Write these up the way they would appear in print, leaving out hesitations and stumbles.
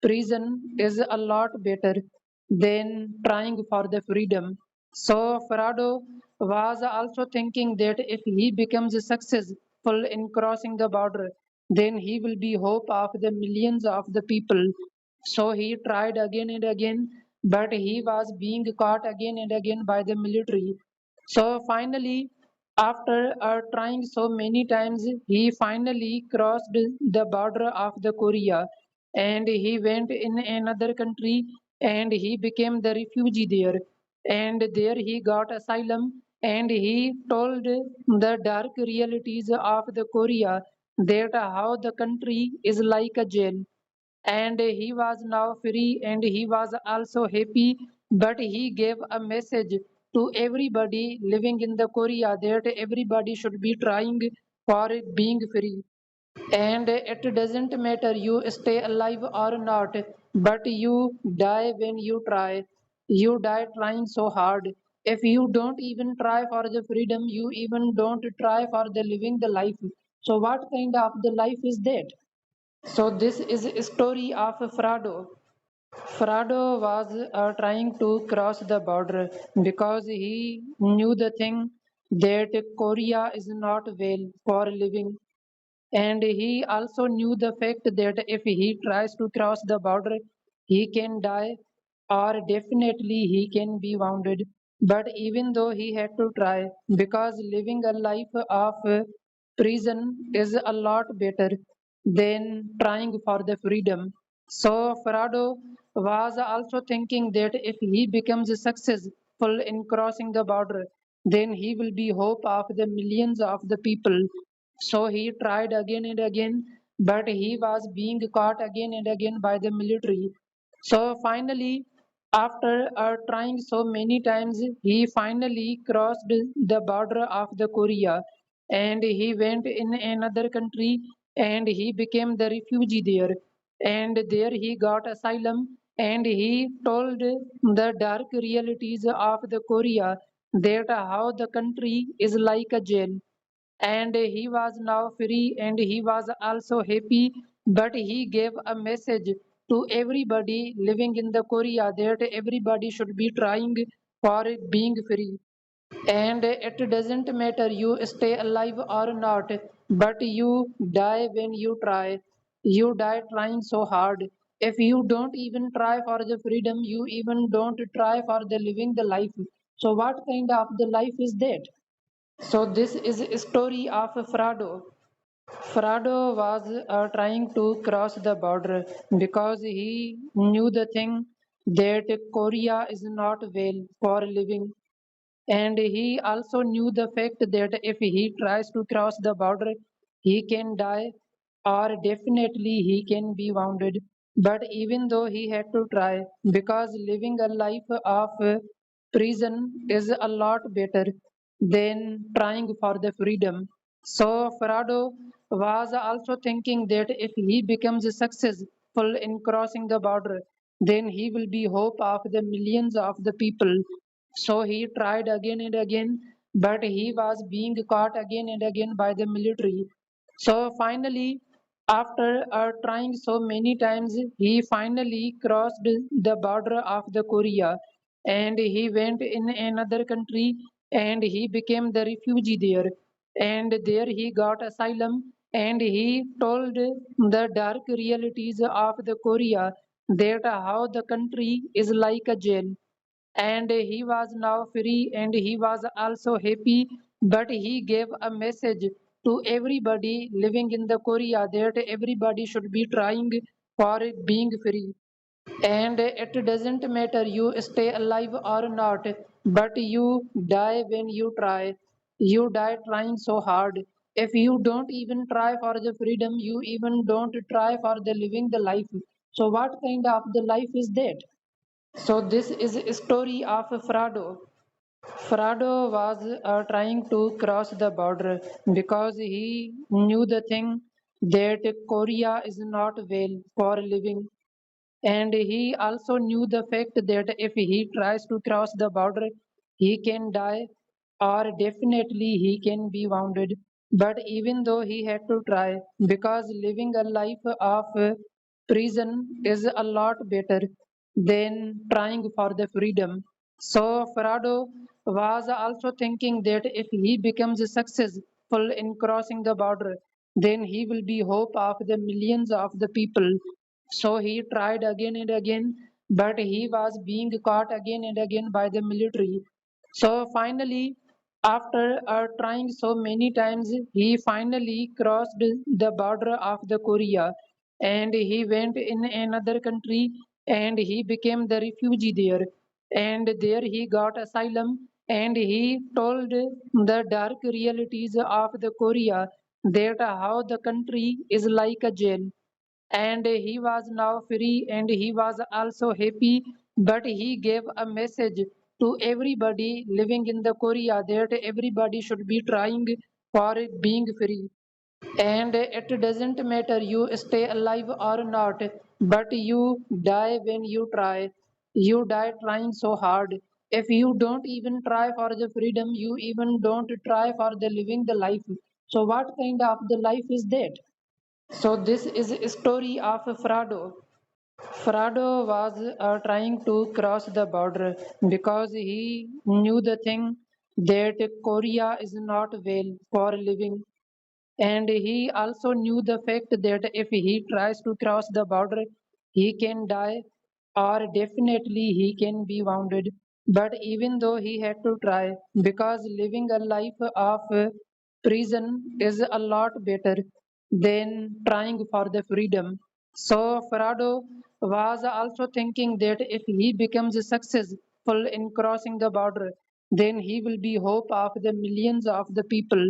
prison is a lot better than trying for the freedom. So Farado was also thinking that if he becomes successful in crossing the border, then he will be hope of the millions of the people. So he tried again and again, but he was being caught again and again by the military. So finally, after trying so many times, he finally crossed the border of the Korea, and he went in another country and he became the refugee there. And there he got asylum and he told the dark realities of the Korea, that how the country is like a jail, and he was now free and he was also happy, but he gave a message to everybody living in the Korea that everybody should be trying for being free, and it doesn't matter you stay alive or not, but you die when you try. You die trying so hard. If you don't even try for the freedom, you even don't try for the living the life, so what kind of the life is that? So this is a story of Frado. Frado was trying to cross the border because he knew the thing that Korea is not well for living, and he also knew the fact that if he tries to cross the border, he can die or definitely he can be wounded. But even though he had to try, because living a life of prison is a lot better than trying for the freedom. So Farado was also thinking that if he becomes successful in crossing the border, then he will be hope of the millions of the people. So he tried again and again, but he was being caught again and again by the military. So finally, after trying so many times, he finally crossed the border of the Korea, and he went in another country and he became the refugee there. And there he got asylum and he told the dark realities of the Korea, that how the country is like a jail, and he was now free and he was also happy, but he gave a message to everybody living in the Korea that everybody should be trying for being free, and it doesn't matter you stay alive or not, but you die when you try. You die trying so hard. If you don't even try for the freedom, you even don't try for the living the life, so what kind of the life is that? So this is a story of Frado. Frado was trying to cross the border because he knew the thing that Korea is not well for living, and he also knew the fact that if he tries to cross the border, he can die or definitely he can be wounded. But even though he had to try, because living a life of prison is a lot better than trying for the freedom. So Farado was also thinking that if he becomes successful in crossing the border, then he will be hope of the millions of the people. So he tried again and again, but he was being caught again and again by the military. So finally, after trying so many times, he finally crossed the border of the Korea, and he went in another country and he became the refugee there. And there he got asylum and he told the dark realities of the Korea, that how the country is like a jail, and he was now free and he was also happy, but he gave a message to everybody living in the Korea that everybody should be trying for being free, and it doesn't matter you stay alive or not, but you die when you try. You die trying so hard. If you don't even try for the freedom, you even don't try for the living the life, so what kind of the life is that? So this is a story of Frado. Frado was trying to cross the border because he knew the thing that Korea is not well for living, and he also knew the fact that if he tries to cross the border, he can die or definitely he can be wounded. But even though he had to try, because living a life of prison is a lot better than trying for the freedom. So Farado was also thinking that if he becomes successful in crossing the border, then he will be hope of the millions of the people. So he tried again and again, but he was being caught again and again by the military. So finally, after trying so many times, he finally crossed the border of the Korea, and he went in another country and he became the refugee there. And there he got asylum and he told the dark realities of the Korea, that how the country is like a jail, and he was now free and he was also happy, but he gave a message to everybody living in the Korea that everybody should be trying for being free, and it doesn't matter you stay alive or not, but you die when you try. You die trying so hard. If you don't even try for the freedom, you even don't try for the living the life, so what kind of the life is that? So this is a story of Frado. Frado was trying to cross the border because he knew the thing that Korea is not well for living, and he also knew the fact that if he tries to cross the border, he can die or definitely he can be wounded. But even though he had to try, because living a life of prison is a lot better than trying for the freedom. So Farado was also thinking that if he becomes successful in crossing the border, then he will be hope of the millions of the people.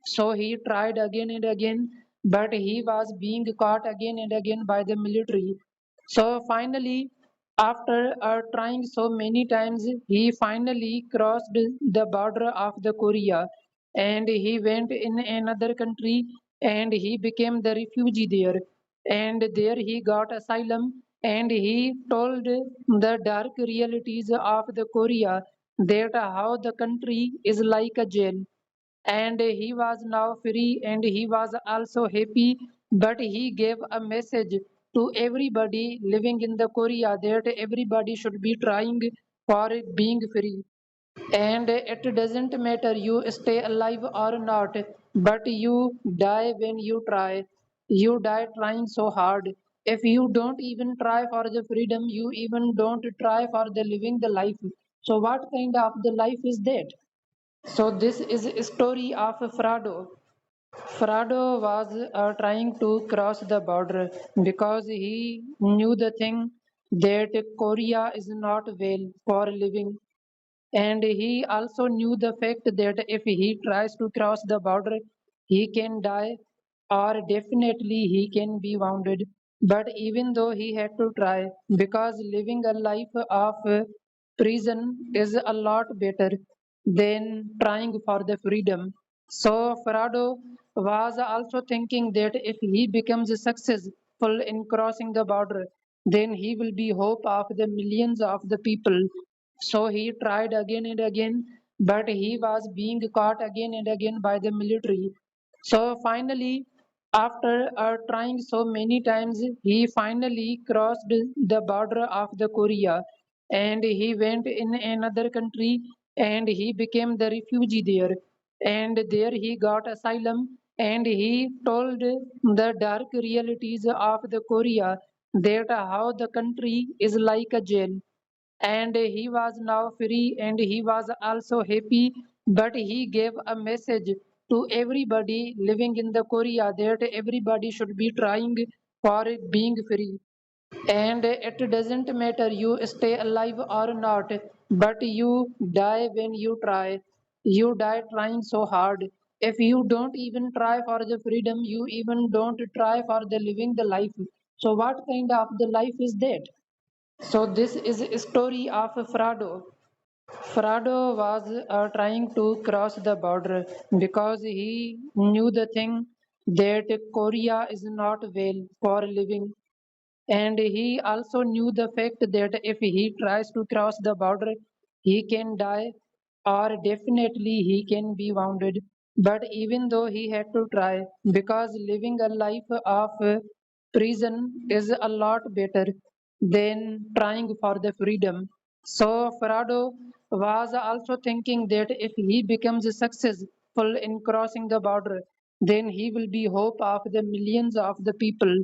So he tried again and again, but he was being caught again and again by the military. So finally, after trying so many times, he finally crossed the border of the Korea, and he went in another country and he became the refugee there. And there he got asylum and he told the dark realities of the Korea, that how the country is like a jail, and he was now free and he was also happy, but he gave a message to everybody living in the Korea that everybody should be trying for being free, and it doesn't matter you stay alive or not, but you die when you try. You die trying so hard. If you don't even try for the freedom, you even don't try for the living the life, so what kind of the life is that? So this is a story of Frado. Frado was trying to cross the border because he knew the thing that Korea is not well for living, and he also knew the fact that if he tries to cross the border, he can die or definitely he can be wounded. But even though he had to try, because living a life of prison is a lot better than trying for the freedom. So Farado was also thinking that if he becomes successful in crossing the border, then he will be hope of the millions of the people. So he tried again and again, but he was being caught again and again by the military. So finally, after trying so many times, he finally crossed the border of the Korea, and he went in another country and he became the refugee there. And there he got asylum and he told the dark realities of the Korea, that how the country is like a jail, and he was now free and he was also happy, but he gave a message to everybody living in the Korea that everybody should be trying for being free, and it doesn't matter you stay alive or not, but you die when you try. You die trying so hard. If you don't even try for the freedom, you even don't try for the living the life, so what kind of the life is that? So this is a story of Frado. Frado was trying to cross the border because he knew the thing that Korea is not well for living, and he also knew the fact that if he tries to cross the border, he can die or definitely he can be wounded. But even though he had to try, because living a life of prison is a lot better than trying for the freedom. So Farado was also thinking that if he becomes successful in crossing the border, then he will be hope of the millions of the people.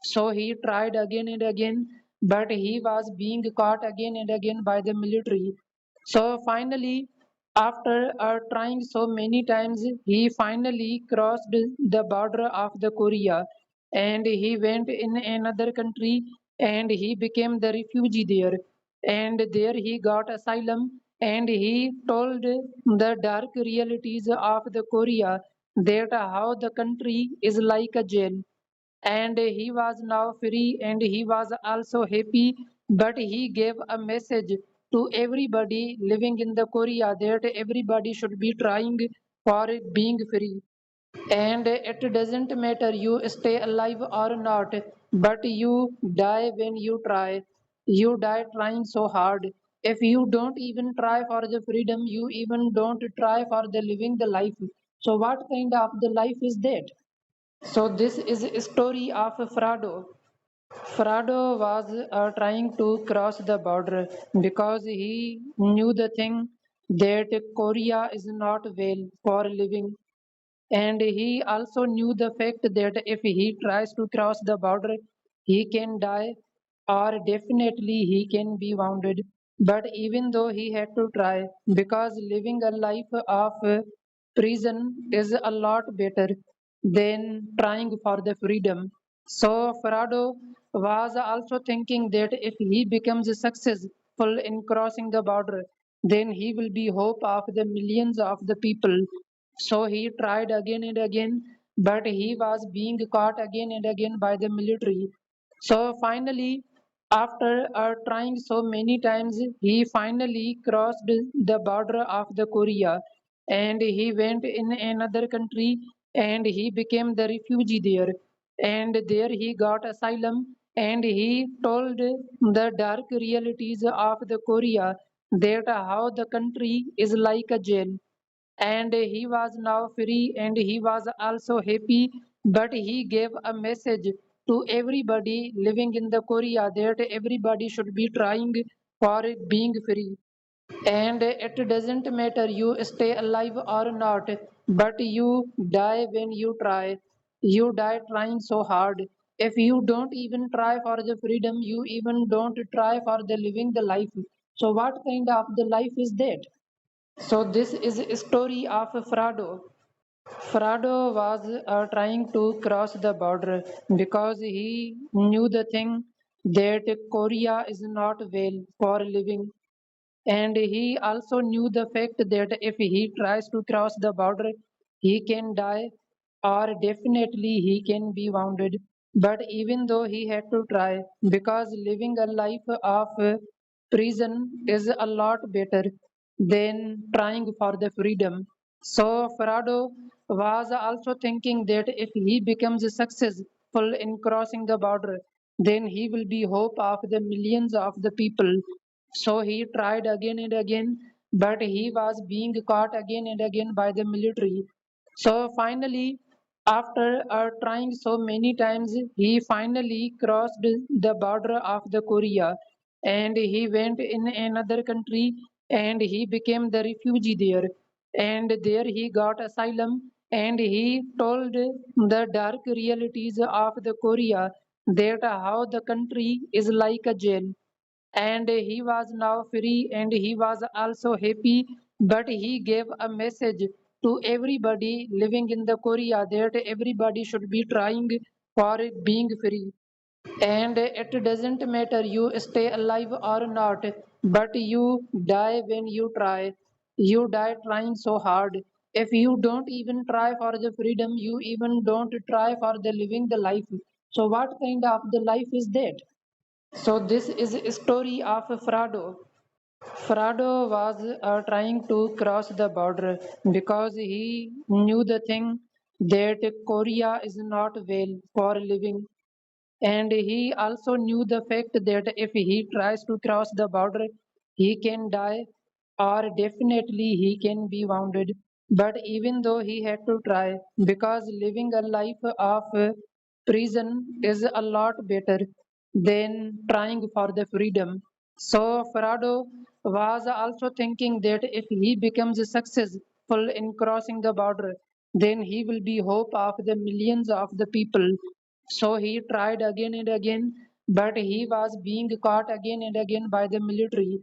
So he tried again and again, but he was being caught again and again by the military. So finally, after trying so many times, he finally crossed the border of the Korea, and he went in another country and he became the refugee there. And there he got asylum and he told the dark realities of the Korea, that how the country is like a jail, and he was now free and he was also happy. But he gave a message to everybody living in the Korea that everybody should be trying for being free, and it doesn't matter you stay alive or not, but you die when you try. You die trying so hard. If you don't even try for the freedom, you even don't try for the living the life, so what kind of the life is that? So this is a story of Frado. Frado was trying to cross the border because he knew the thing that Korea is not well for living, and he also knew the fact that if he tries to cross the border, he can die or definitely he can be wounded. But even though he had to try, because living a life of prison is a lot better than trying for the freedom. So Farado was also thinking that if he becomes successful in crossing the border, then he will be hope of the millions of the people. So he tried again and again, but he was being caught again and again by the military. So finally, after trying so many times, he finally crossed the border of the Korea, and he went in another country and he became the refugee there. And there he got asylum and he told the dark realities of the Korea, that how the country is like a jail, and he was now free and he was also happy. But he gave a message to everybody living in the Korea that everybody should be trying for being free, and it doesn't matter you stay alive or not, but you die when you try. You die trying so hard. If you don't even try for the freedom, you even don't try for the living the life, so what kind of the life is that? So this is a story of Frado. Frado was trying to cross the border because he knew the thing that Korea is not well for living, and he also knew the fact that if he tries to cross the border, he can die or definitely he can be wounded. But even though he had to try, because living a life of prison is a lot better than trying for the freedom. So Farado was also thinking that if he becomes successful in crossing the border, then he will be hope of the millions of the people. So he tried again and again, but he was being caught again and again by the military. So finally, after trying so many times, he finally crossed the border of the Korea, and he went in another country and he became the refugee there. And there he got asylum and he told the dark realities of the Korea, that how the country is like a jail, and he was now free and he was also happy. But he gave a message to everybody living in the Korea, that everybody should be trying for being free, and it doesn't matter you stay alive or not, but you die when you try. You die trying so hard. If you don't even try for the freedom, you even don't try for the living the life, so what kind of the life is that? So this is a story of Frado. Frado was trying to cross the border because he knew the thing that Korea is not well for living, and he also knew the fact that if he tries to cross the border, he can die or definitely he can be wounded. But even though he had to try, because living a life of prison is a lot better than trying for the freedom. So Farado was also thinking that if he becomes successful in crossing the border, then he will be hope of the millions of the people. So he tried again and again, but he was being caught again and again by the military.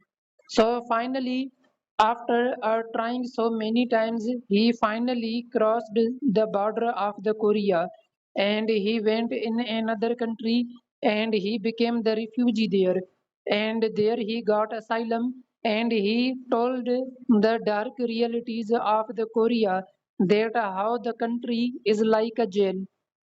So finally, after trying so many times, he finally crossed the border of the Korea, and he went in another country and he became the refugee there. And there he got asylum and he told the dark realities of the Korea, that how the country is like a jail,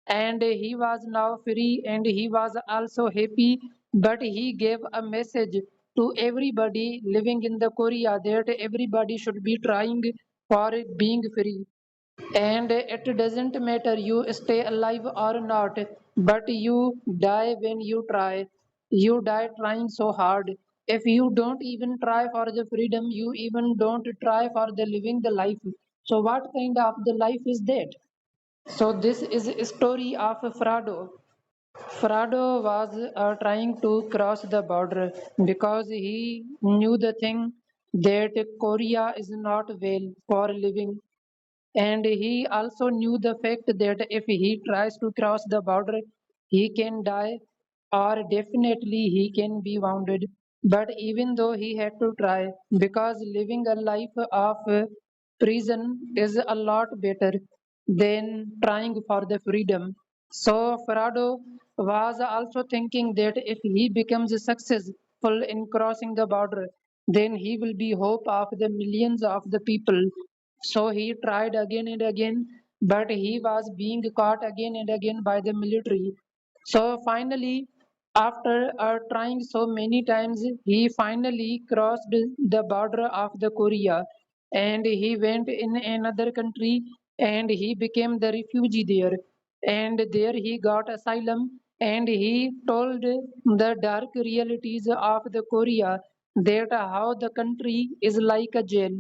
and he was now free and he was also happy, but he gave a message to everybody living in the Korea that everybody should be trying for being free, and it doesn't matter you stay alive or not, but you die when you try. You die trying so hard. If you don't even try for the freedom, you even don't try for the living the life, so what kind of the life is that? So this is a story of Frado. Frado was trying to cross the border because he knew the thing that Korea is not well for living, and he also knew the fact that if he tries to cross the border, he can die or definitely he can be wounded. But even though he had to try, because living a life of prison is a lot better than trying for the freedom. So Farado was also thinking that if he becomes successful in crossing the border, then he will be hope of the millions of the people. So he tried again and again, but he was being caught again and again by the military. So finally, after trying so many times, he finally crossed the border of the Korea, and he went in another country and he became the refugee there. And there he got asylum and he told the dark realities of the Korea, that how the country is like a jail,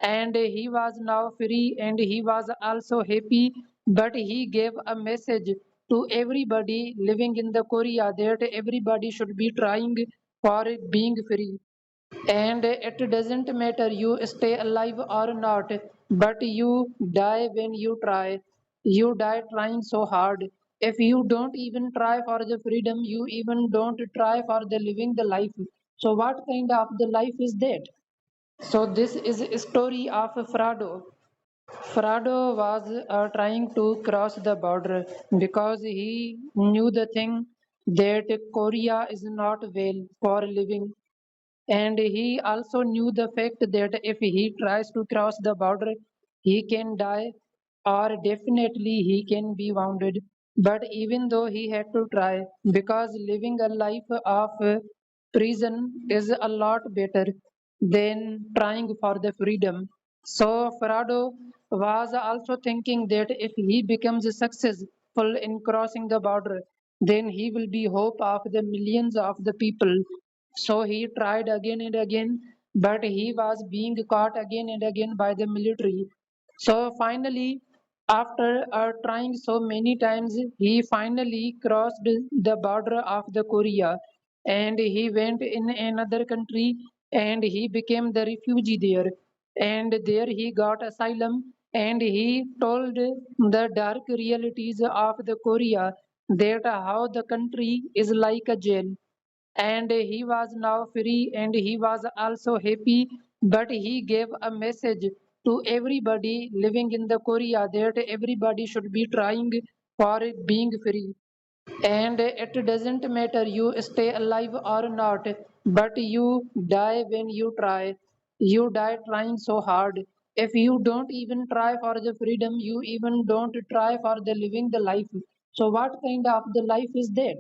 and he was now free and he was also happy, but he gave a message to everybody living in the Korea that everybody should be trying for being free, and it doesn't matter you stay alive or not, but you die when you try. You die trying so hard. If you don't even try for the freedom, you even don't try for the living the life, so what kind of the life is that? So this is a story of Frado. Frado was trying to cross the border because he knew the thing that Korea is not well for living, and he also knew the fact that if he tries to cross the border, he can die or definitely he can be wounded. But even though he had to try, because living a life of prison is a lot better than trying for the freedom. So Farado was also thinking that if he becomes successful in crossing the border, then he will be hope of the millions of the people. So he tried again and again, but he was being caught again and again by the military. So finally, after trying so many times, he finally crossed the border of the Korea, and he went in another country and he became the refugee there. And there he got asylum and he told the dark realities of the Korea, that how the country is like a jail, and he was now free and he was also happy, but he gave a message to everybody living in the Korea that everybody should be trying for being free, and it doesn't matter you stay alive or not, but you die when you try. You die trying so hard. If you don't even try for the freedom, you even don't try for the living the life, so what kind of the life is that?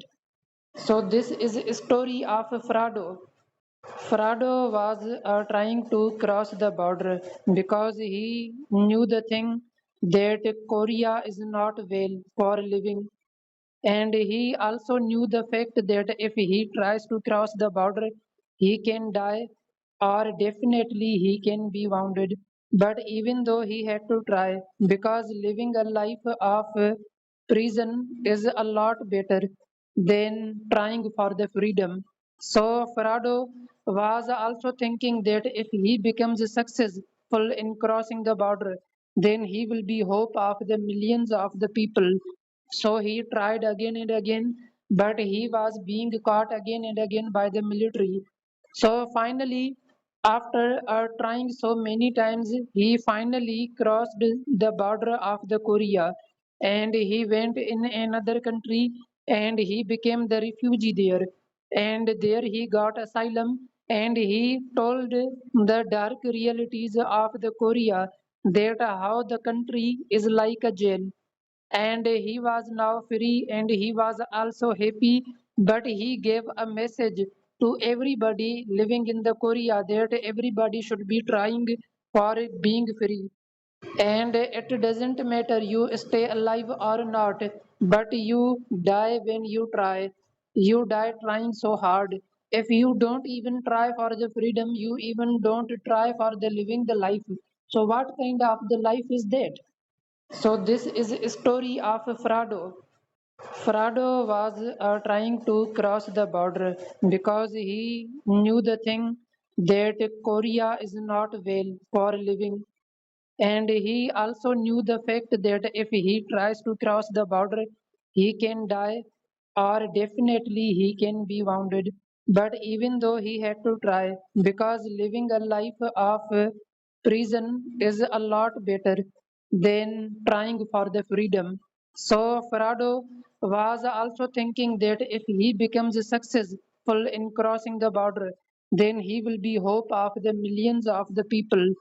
So this is a story of Frado. Frado was trying to cross the border because he knew the thing that Korea is not well for living, and he also knew the fact that if he tries to cross the border, he can die or definitely he can be wounded. But even though he had to try, because living a life of prison is a lot better than trying for the freedom. So Farado was also thinking that if he becomes successful in crossing the border, then he will be hope of the millions of the people. So he tried again and again, but he was being caught again and again by the military. So finally, after trying so many times, he finally crossed the border of the Korea, and he went in another country and he became the refugee there. And there he got asylum and he told the dark realities of the Korea, that how the country is like a jail, and he was now free and he was also happy, but he gave a message to everybody living in the Korea that everybody should be trying for being free, and it doesn't matter you stay alive or not, but you die when you try. You die trying so hard. If you don't even try for the freedom, you even don't try for the living the life, so what kind of the life is that? So this is a story of Frado. Frado was trying to cross the border because he knew the thing that Korea is not well for living, and he also knew the fact that if he tries to cross the border, he can die or definitely he can be wounded. But even though he had to try, because living a life of prison is a lot better than trying for the freedom. So Farado was also thinking that if he becomes successful in crossing the border, then he will be hope of the millions of the people.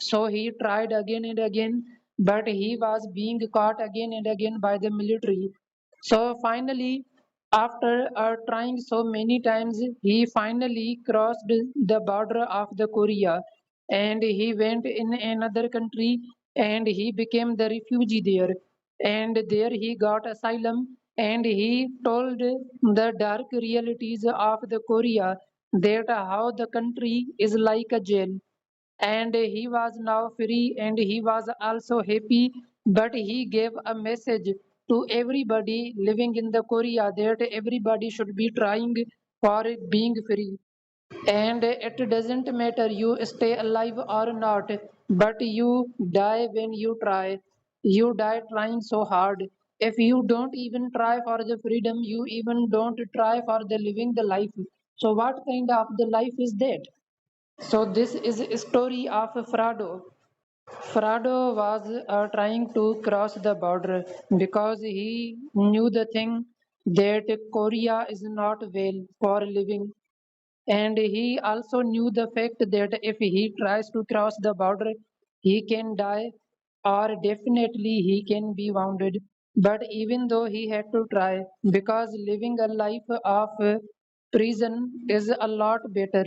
So he tried again and again, but he was being caught again and again by the military. So finally, after trying so many times, he finally crossed the border of the Korea, and he went in another country and he became the refugee there. And there he got asylum and he told the dark realities of the Korea, that how the country is like a jail, and he was now free and he was also happy, but he gave a message to everybody living in the Korea that everybody should be trying for being free, and it doesn't matter you stay alive or not, but you die when you try. You die trying so hard. If you don't even try for the freedom, you even don't try for the living the life, so what kind of the life is that? So this is a story of Frado. Frado was trying to cross the border because he knew the thing that Korea is not well for living, and he also knew the fact that if he tries to cross the border, he can die or definitely he can be wounded. But even though he had to try, because living a life of prison is a lot better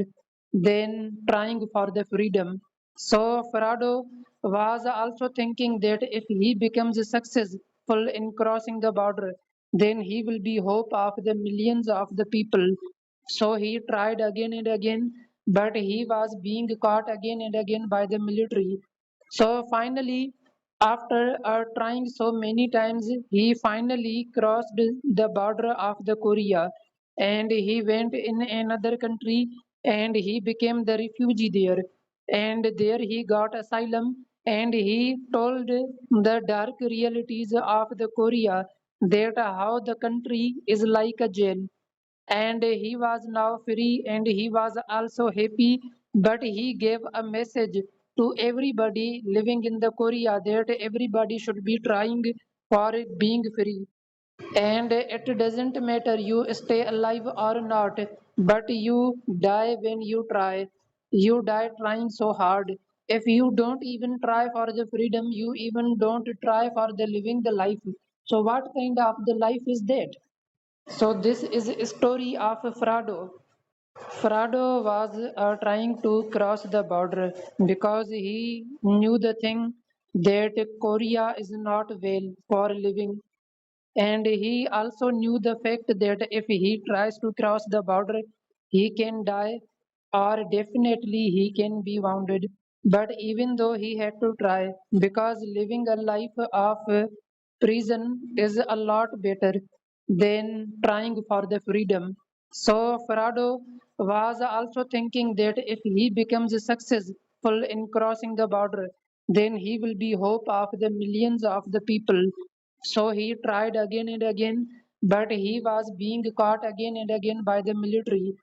than trying for the freedom. So Farado was also thinking that if he becomes successful in crossing the border, then he will be hope of the millions of the people. So he tried again and again, but he was being caught again and again by the military. So finally, after trying so many times, he finally crossed the border of the Korea, and he went in another country and he became the refugee there. And there he got asylum and he told the dark realities of the Korea, that how the country is like a jail, and he was now free and he was also happy, but he gave a message to everybody living in the Korea that everybody should be trying for being free, and it doesn't matter you stay alive or not, but you die when you try. You die trying so hard. If you don't even try for the freedom, you even don't try for the living the life, so what kind of the life is that? So this is a story of Frado. Frado was trying to cross the border because he knew the thing that Korea is not well for living, and he also knew the fact that if he tries to cross the border, he can die or definitely he can be wounded. But even though he had to try, because living a life of prison is a lot better than trying for the freedom. So Farado was also thinking that if he becomes successful in crossing the border, then he will be hope of the millions of the people. So he tried again and again, but he was being caught again and again by the military.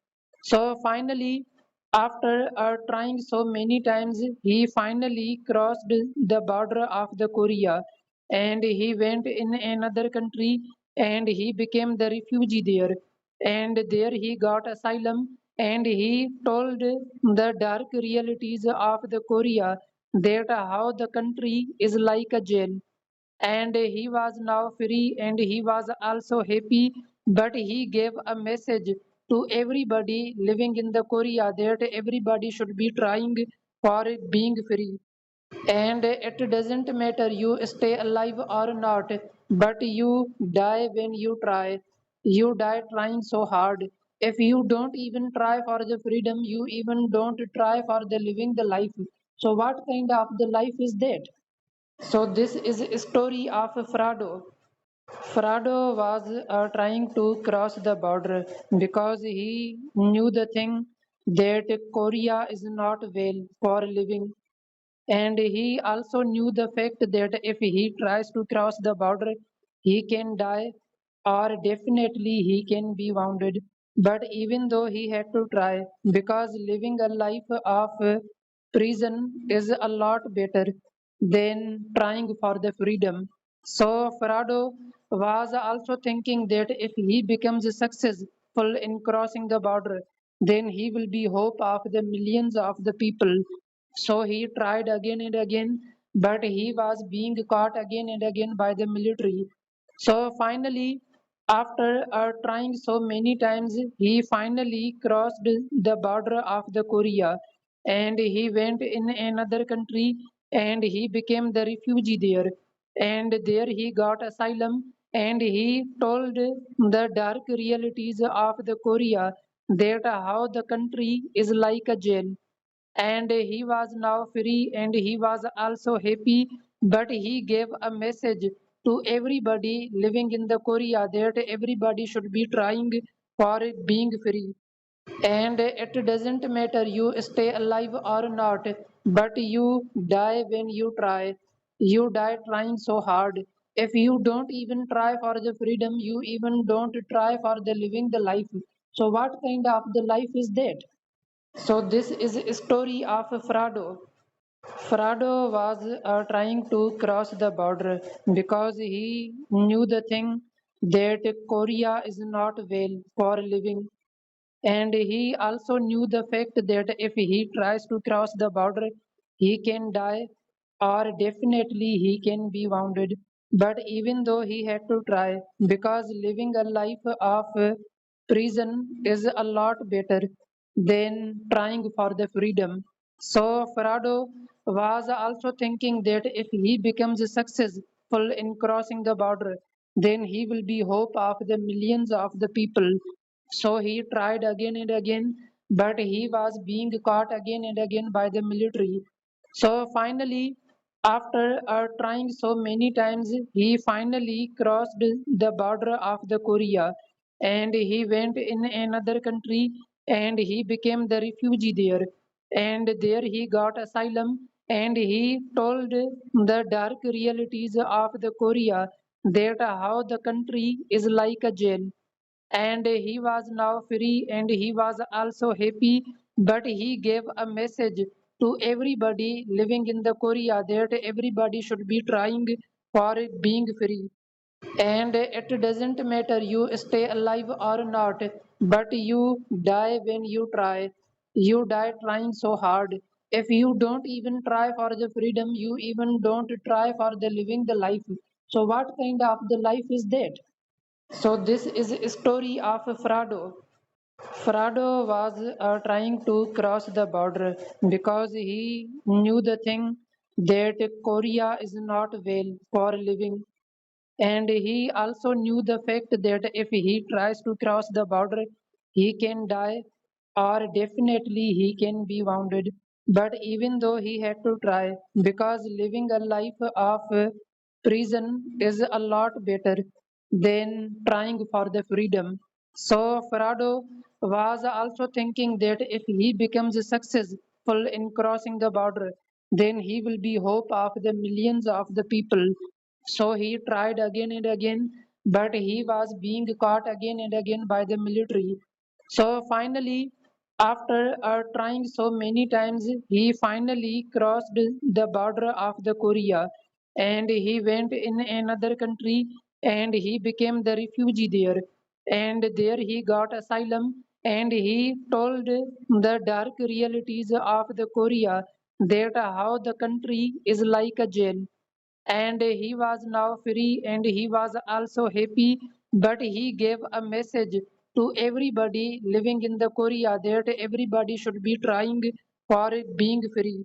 So finally, after trying so many times, he finally crossed the border of the Korea, and he went in another country and he became the refugee there. And there he got asylum and he told the dark realities of the Korea, that how the country is like a jail, and he was now free and he was also happy, but he gave a message to everybody living in the Korea that everybody should be trying for being free, and it doesn't matter you stay alive or not, but you die when you try. You die trying so hard. If you don't even try for the freedom, you even don't try for the living the life, so what kind of the life is that? So this is a story of Frado. Frado was trying to cross the border because he knew the thing that Korea is not well for living, and he also knew the fact that if he tries to cross the border, he can die or definitely he can be wounded. But even though he had to try, because living a life of prison is a lot better than trying for the freedom. So Farado was also thinking that if he becomes successful in crossing the border, then he will be hope of the millions of the people. So he tried again and again, but he was being caught again and again by the military. So finally, after trying so many times, he finally crossed the border of the Korea, and he went in another country and he became the refugee there. And there he got asylum and he told the dark realities of the Korea, that how the country is like a jail, and he was now free and he was also happy, but he gave a message to everybody living in the Korea that everybody should be trying for being free, and it doesn't matter you stay alive or not, but you die when you try. You die trying so hard. If you don't even try for the freedom, you even don't try for the living the life, so what kind of the life is that? So this is a story of Frado. Frado was trying to cross the border because he knew the thing that Korea is not well for living, and he also knew the fact that if he tries to cross the border, he can die or definitely he can be wounded. But even though he had to try, because living a life of prison is a lot better than trying for the freedom. So Farado was also thinking that if he becomes successful in crossing the border, then he will be hope of the millions of the people. So he tried again and again, but he was being caught again and again by the military. So finally, after trying so many times, he finally crossed the border of the Korea, and he went in another country and he became the refugee there. And there he got asylum and he told the dark realities of the Korea, that how the country is like a jail, and he was now free and he was also happy, but he gave a message to everybody living in the Korea that everybody should be trying for being free, and it doesn't matter you stay alive or not, but you die when you try. You die trying so hard. If you don't even try for the freedom, you even don't try for the living the life, so what kind of the life is that? So this is a story of Frado. Frado was trying to cross the border because he knew the thing that Korea is not well for living, and he also knew the fact that if he tries to cross the border, he can die or definitely he can be wounded. But even though he had to try, because living a life of prison is a lot better than trying for the freedom. So Farado was also thinking that if he becomes successful in crossing the border, then he will be hope of the millions of the people. So he tried again and again, but he was being caught again and again by the military. So finally, after trying so many times, he finally crossed the border of the Korea, and he went in another country and he became the refugee there. And there he got asylum and he told the dark realities of the Korea, that how the country is like a jail, and he was now free and he was also happy, but he gave a message to everybody living in the Korea that everybody should be trying for being free,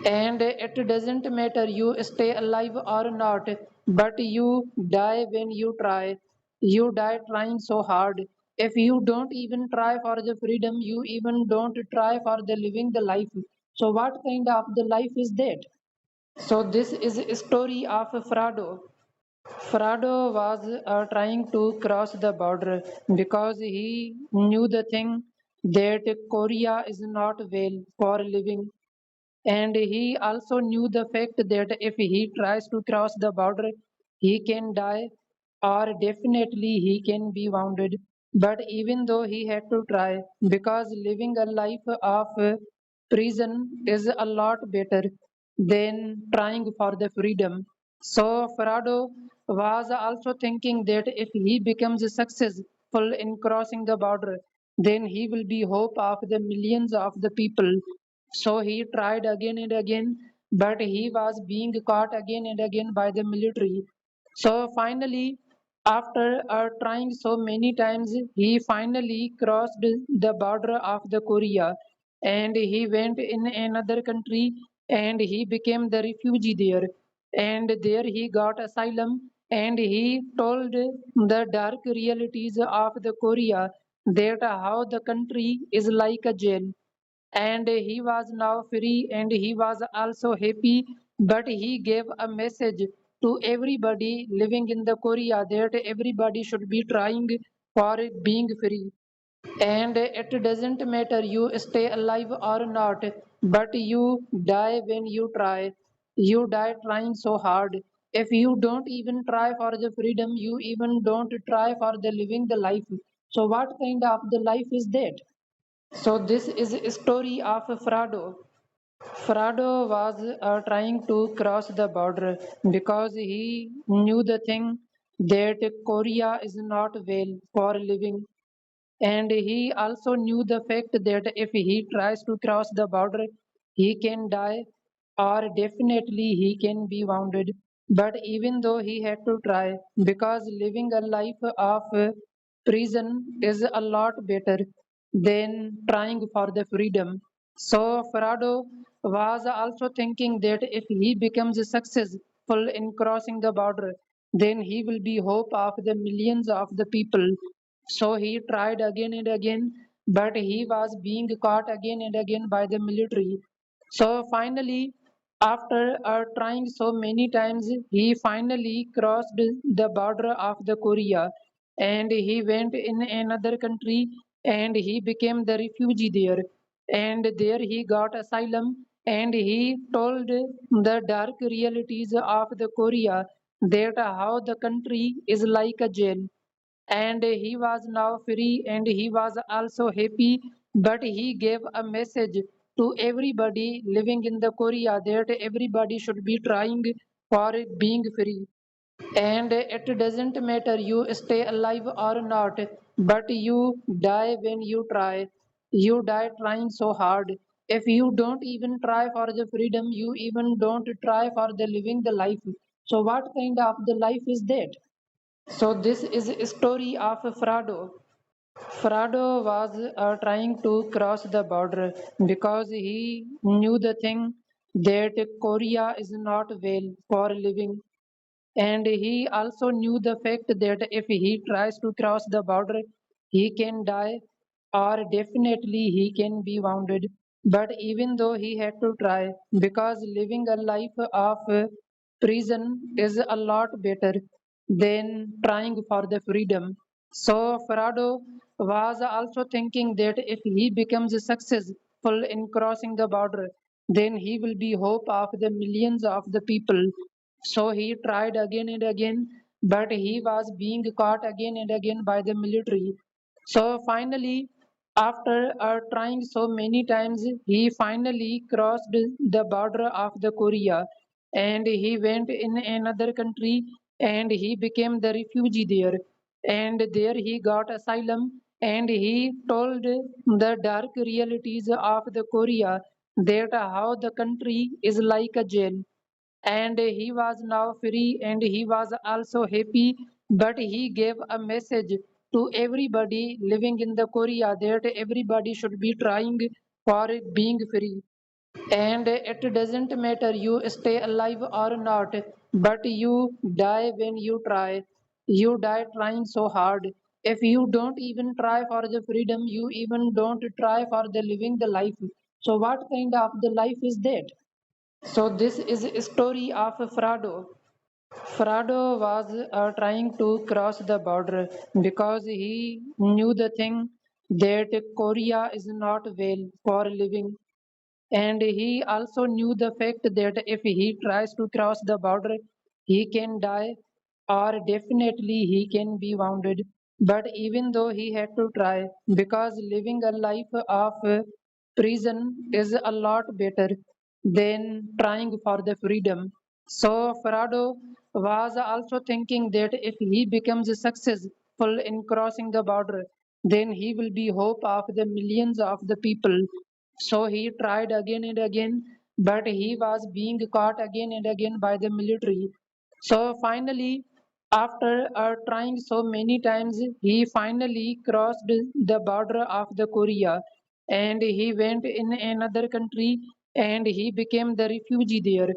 and it doesn't matter you stay alive or not, but you die when you try. You die trying so hard. If you don't even try for the freedom, you even don't try for the living the life, so what kind of the life is that? So this is a story of Frado. Frado was trying to cross the border because he knew the thing that Korea is not well for living, and he also knew the fact that if he tries to cross the border, he can die or definitely he can be wounded. But even though he had to try, because living a life of prison is a lot better than trying for the freedom. So Farado was also thinking that if he becomes successful in crossing the border, then he will be hope of the millions of the people. So he tried again and again, but he was being caught again and again by the military. So finally, after trying so many times, he finally crossed the border of the Korea, and he went in another country and he became the refugee there. And there he got asylum and he told the dark realities of the Korea, that how the country is like a jail, and he was now free and he was also happy, but he gave a message to everybody living in the Korea that everybody should be trying for being free, and it doesn't matter you stay alive or not, but you die when you try. You die trying so hard. If you don't even try for the freedom, you even don't try for the living the life, so what kind of the life is that? So this is a story of Frado. Frado was trying to cross the border because he knew the thing that Korea is not well for living, and he also knew the fact that if he tries to cross the border, he can die or definitely he can be wounded. But even though he had to try, because living a life of prison is a lot better than trying for the freedom. So Farado was also thinking that if he becomes successful in crossing the border, then he will be hope of the millions of the people. So he tried again and again, but he was being caught again and again by the military. So finally, after trying so many times, he finally crossed the border of the Korea, and he went in another country and he became the refugee there. And there he got asylum and he told the dark realities of the Korea, that how the country is like a jail, and he was now free and he was also happy, but he gave a message to everybody living in the Korea that everybody should be trying for being free, and it doesn't matter you stay alive or not, but you die when you try. You die trying so hard. If you don't even try for the freedom, you even don't try for the living the life, so what kind of the life is that? So this is a story of Frado. Frado was trying to cross the border because he knew the thing that Korea is not well for living, and he also knew the fact that if he tries to cross the border, he can die or definitely he can be wounded. But even though he had to try, because living a life of prison is a lot better than trying for the freedom. So Farado was also thinking that if he becomes successful in crossing the border, then he will be hope of the millions of the people. So he tried again and again, but he was being caught again and again by the military. So finally, after trying so many times, he finally crossed the border of the Korea, and he went in another country and he became the refugee there. And there he got asylum and he told the dark realities of the Korea, that how the country is like a jail, and he was now free and he was also happy. But he gave a message to everybody living in the Korea that everybody should be trying for being free, and it doesn't matter you stay alive or not, but you die when you try. You die trying so hard. If you don't even try for the freedom, you even don't try for the living the life, so what kind of the life is that? So this is a story of Frado. Frado was trying to cross the border because he knew the thing that Korea is not well for living, and he also knew the fact that if he tries to cross the border, he can die or definitely he can be wounded. But even though he had to try, because living a life of prison is a lot better than trying for the freedom. So Farado was also thinking that if he becomes successful in crossing the border, then he will be hope of the millions of the people. So he tried again and again, but he was being caught again and again by the military. So finally, after trying so many times, he finally crossed the border of the Korea, and he went in another country and he became the refugee there.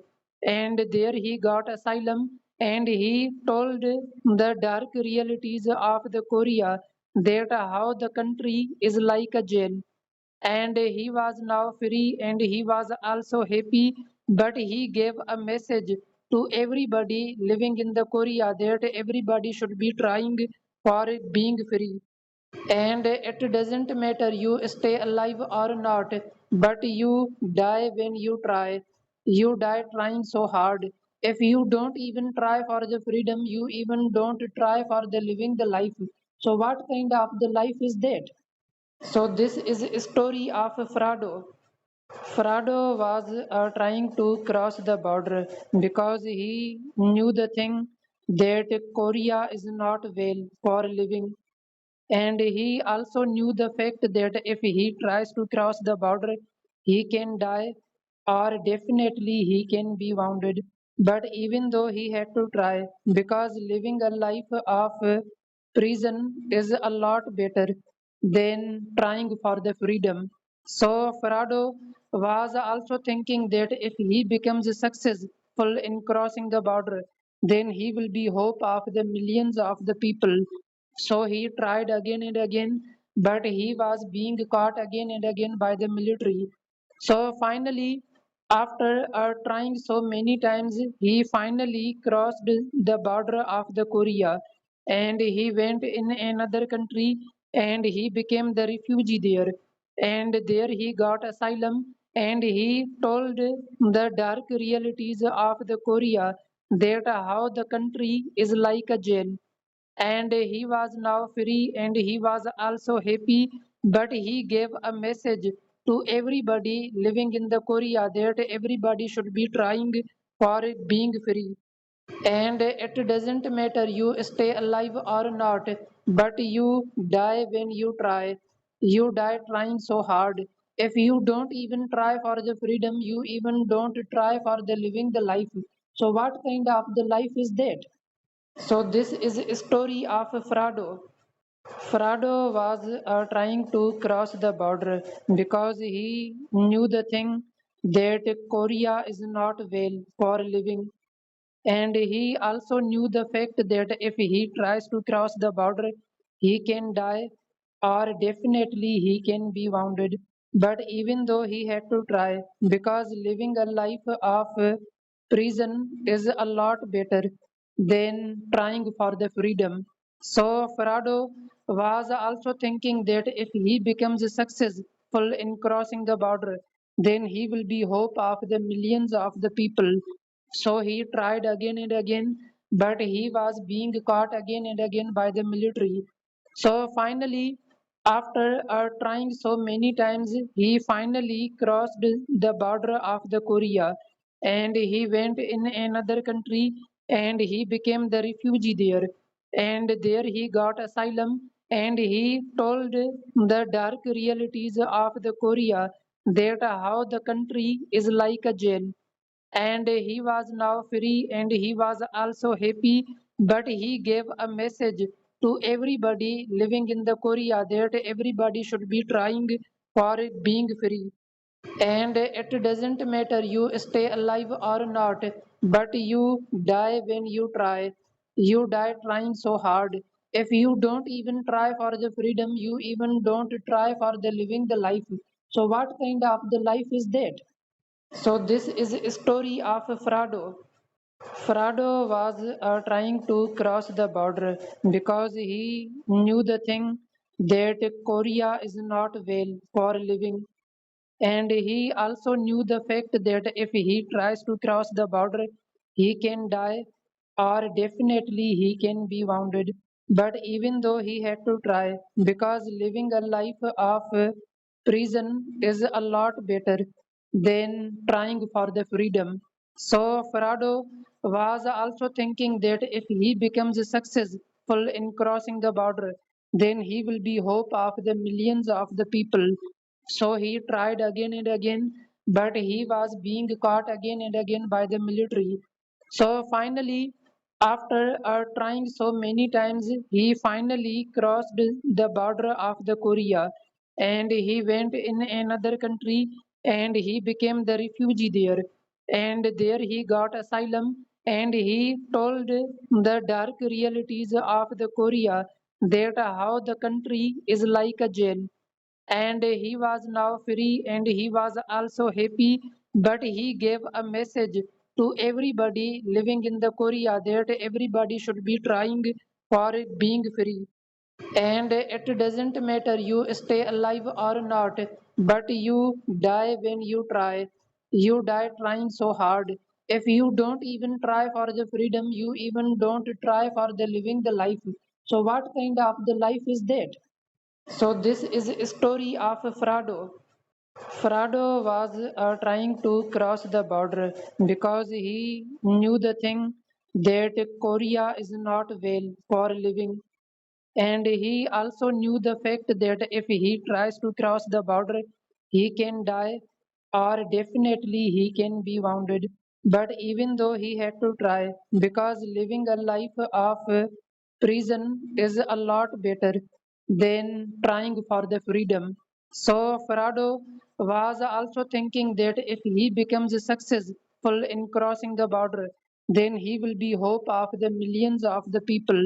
And there he got asylum and he told the dark realities of the Korea, that how the country is like a jail, and he was now free and he was also happy. But he gave a message to everybody living in the Korea, that everybody should be trying for being free, and it doesn't matter you stay alive or not, but you die when you try. You die trying so hard. If you don't even try for the freedom, you even don't try for the living the life, so what kind of the life is that? So this is a story of Frado. Frado was trying to cross the border because he knew the thing that Korea is not well for living, and he also knew the fact that if he tries to cross the border, he can die or definitely he can be wounded. But even though he had to try, because living a life of prison is a lot better than trying for the freedom. So Farado was also thinking that if he becomes successful in crossing the border, then he will be hope of the millions of the people. So he tried again and again, but he was being caught again and again by the military. So finally, after trying so many times, he finally crossed the border of the Korea, and he went in another country and he became the refugee there. And there he got asylum and he told the dark realities of the Korea, that how the country is like a jail, and he was now free and he was also happy. But he gave a message to everybody living in the Korea, that everybody should be trying for being free, and it doesn't matter you stay alive or not, but you die when you try. You die trying so hard. If you don't even try for the freedom, you even don't try for the living the life, so what kind of the life is that? So this is a story of Frado. Frado was trying to cross the border because he knew the thing that Korea is not well for living, and he also knew the fact that if he tries to cross the border, he can die or definitely he can be wounded. But even though he had to try, because living a life of prison is a lot better than trying for the freedom. So Farado was also thinking that if he becomes successful in crossing the border, then he will be hope of the millions of the people. So he tried again and again, but he was being caught again and again by the military. So finally, after trying so many times, he finally crossed the border of the Korea, and he went in another country and he became the refugee there. And there he got asylum and he told the dark realities of the Korea, that how the country is like a jail, and he was now free and he was also happy, but he gave a message to everybody living in the Korea that everybody should be trying for being free, and it doesn't matter you stay alive or not, but you die when you try. You die trying so hard. If you don't even try for the freedom, you even don't try for the living the life, so what kind of the life is that? So this is a story of Frado. Frado was trying to cross the border because he knew the thing that Korea is not well for living, and he also knew the fact that if he tries to cross the border, he can die or definitely he can be wounded. But even though he had to try, because living a life of prison is a lot better than trying for the freedom. So Farado was also thinking that if he becomes successful in crossing the border, then he will be hope of the millions of the people. So he tried again and again, but he was being caught again and again by the military. So finally, after trying so many times, he finally crossed the border of the Korea, and he went in another country and he became the refugee there. And there he got asylum and he told the dark realities of the Korea, that how the country is like a jail, and he was now free and he was also happy, but he gave a message to everybody living in the Korea that everybody should be trying for being free, and it doesn't matter you stay alive or not, but you die when you try. You die trying so hard. If you don't even try for the freedom, you even don't try for the living the life, so what kind of the life is that? So this is a story of Frado. Frado was trying to cross the border because he knew the thing that Korea is not well for living, and he also knew the fact that if he tries to cross the border, he can die or definitely he can be wounded. But even though he had to try, because living a life of prison is a lot better than trying for the freedom. So Farado was also thinking that if he becomes successful in crossing the border, then he will be hope of the millions of the people.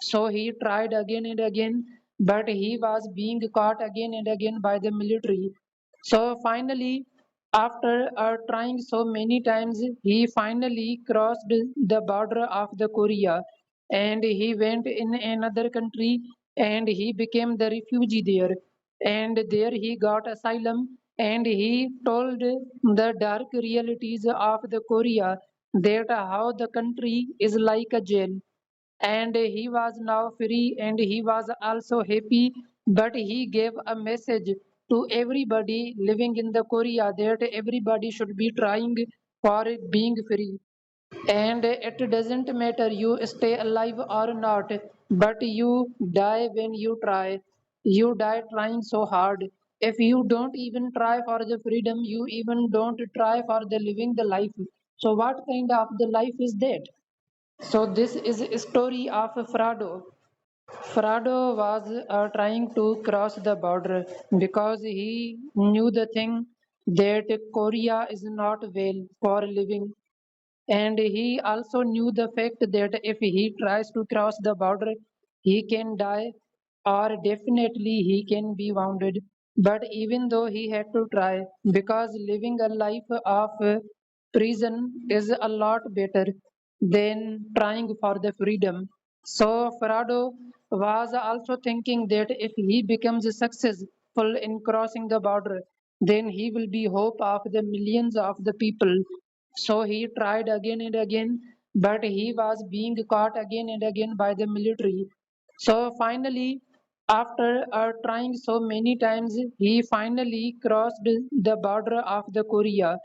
So he tried again and again, but he was being caught again and again by the military. So finally, after trying so many times, he finally crossed the border of the Korea, and he went in another country and he became the refugee there. And there he got asylum and he told the dark realities of the Korea, that how the country is like a jail, and he was now free and he was also happy, but he gave a message to everybody living in the Korea that everybody should be trying for being free, and it doesn't matter you stay alive or not, but you die when you try. You die trying so hard. If you don't even try for the freedom, you even don't try for the living the life, so what kind of the life is that? So this is a story of Frado. Frado was trying to cross the border because he knew the thing that Korea is not well for living, and he also knew the fact that if he tries to cross the border, he can die or definitely he can be wounded. But even though he had to try, because living a life of prison is a lot better than trying for the freedom. So Farado was also thinking that if he becomes successful in crossing the border, then he will be hope of the millions of the people. So he tried again and again, but he was being caught again and again by the military. So finally, after trying so many times, he finally crossed the border of the Korea,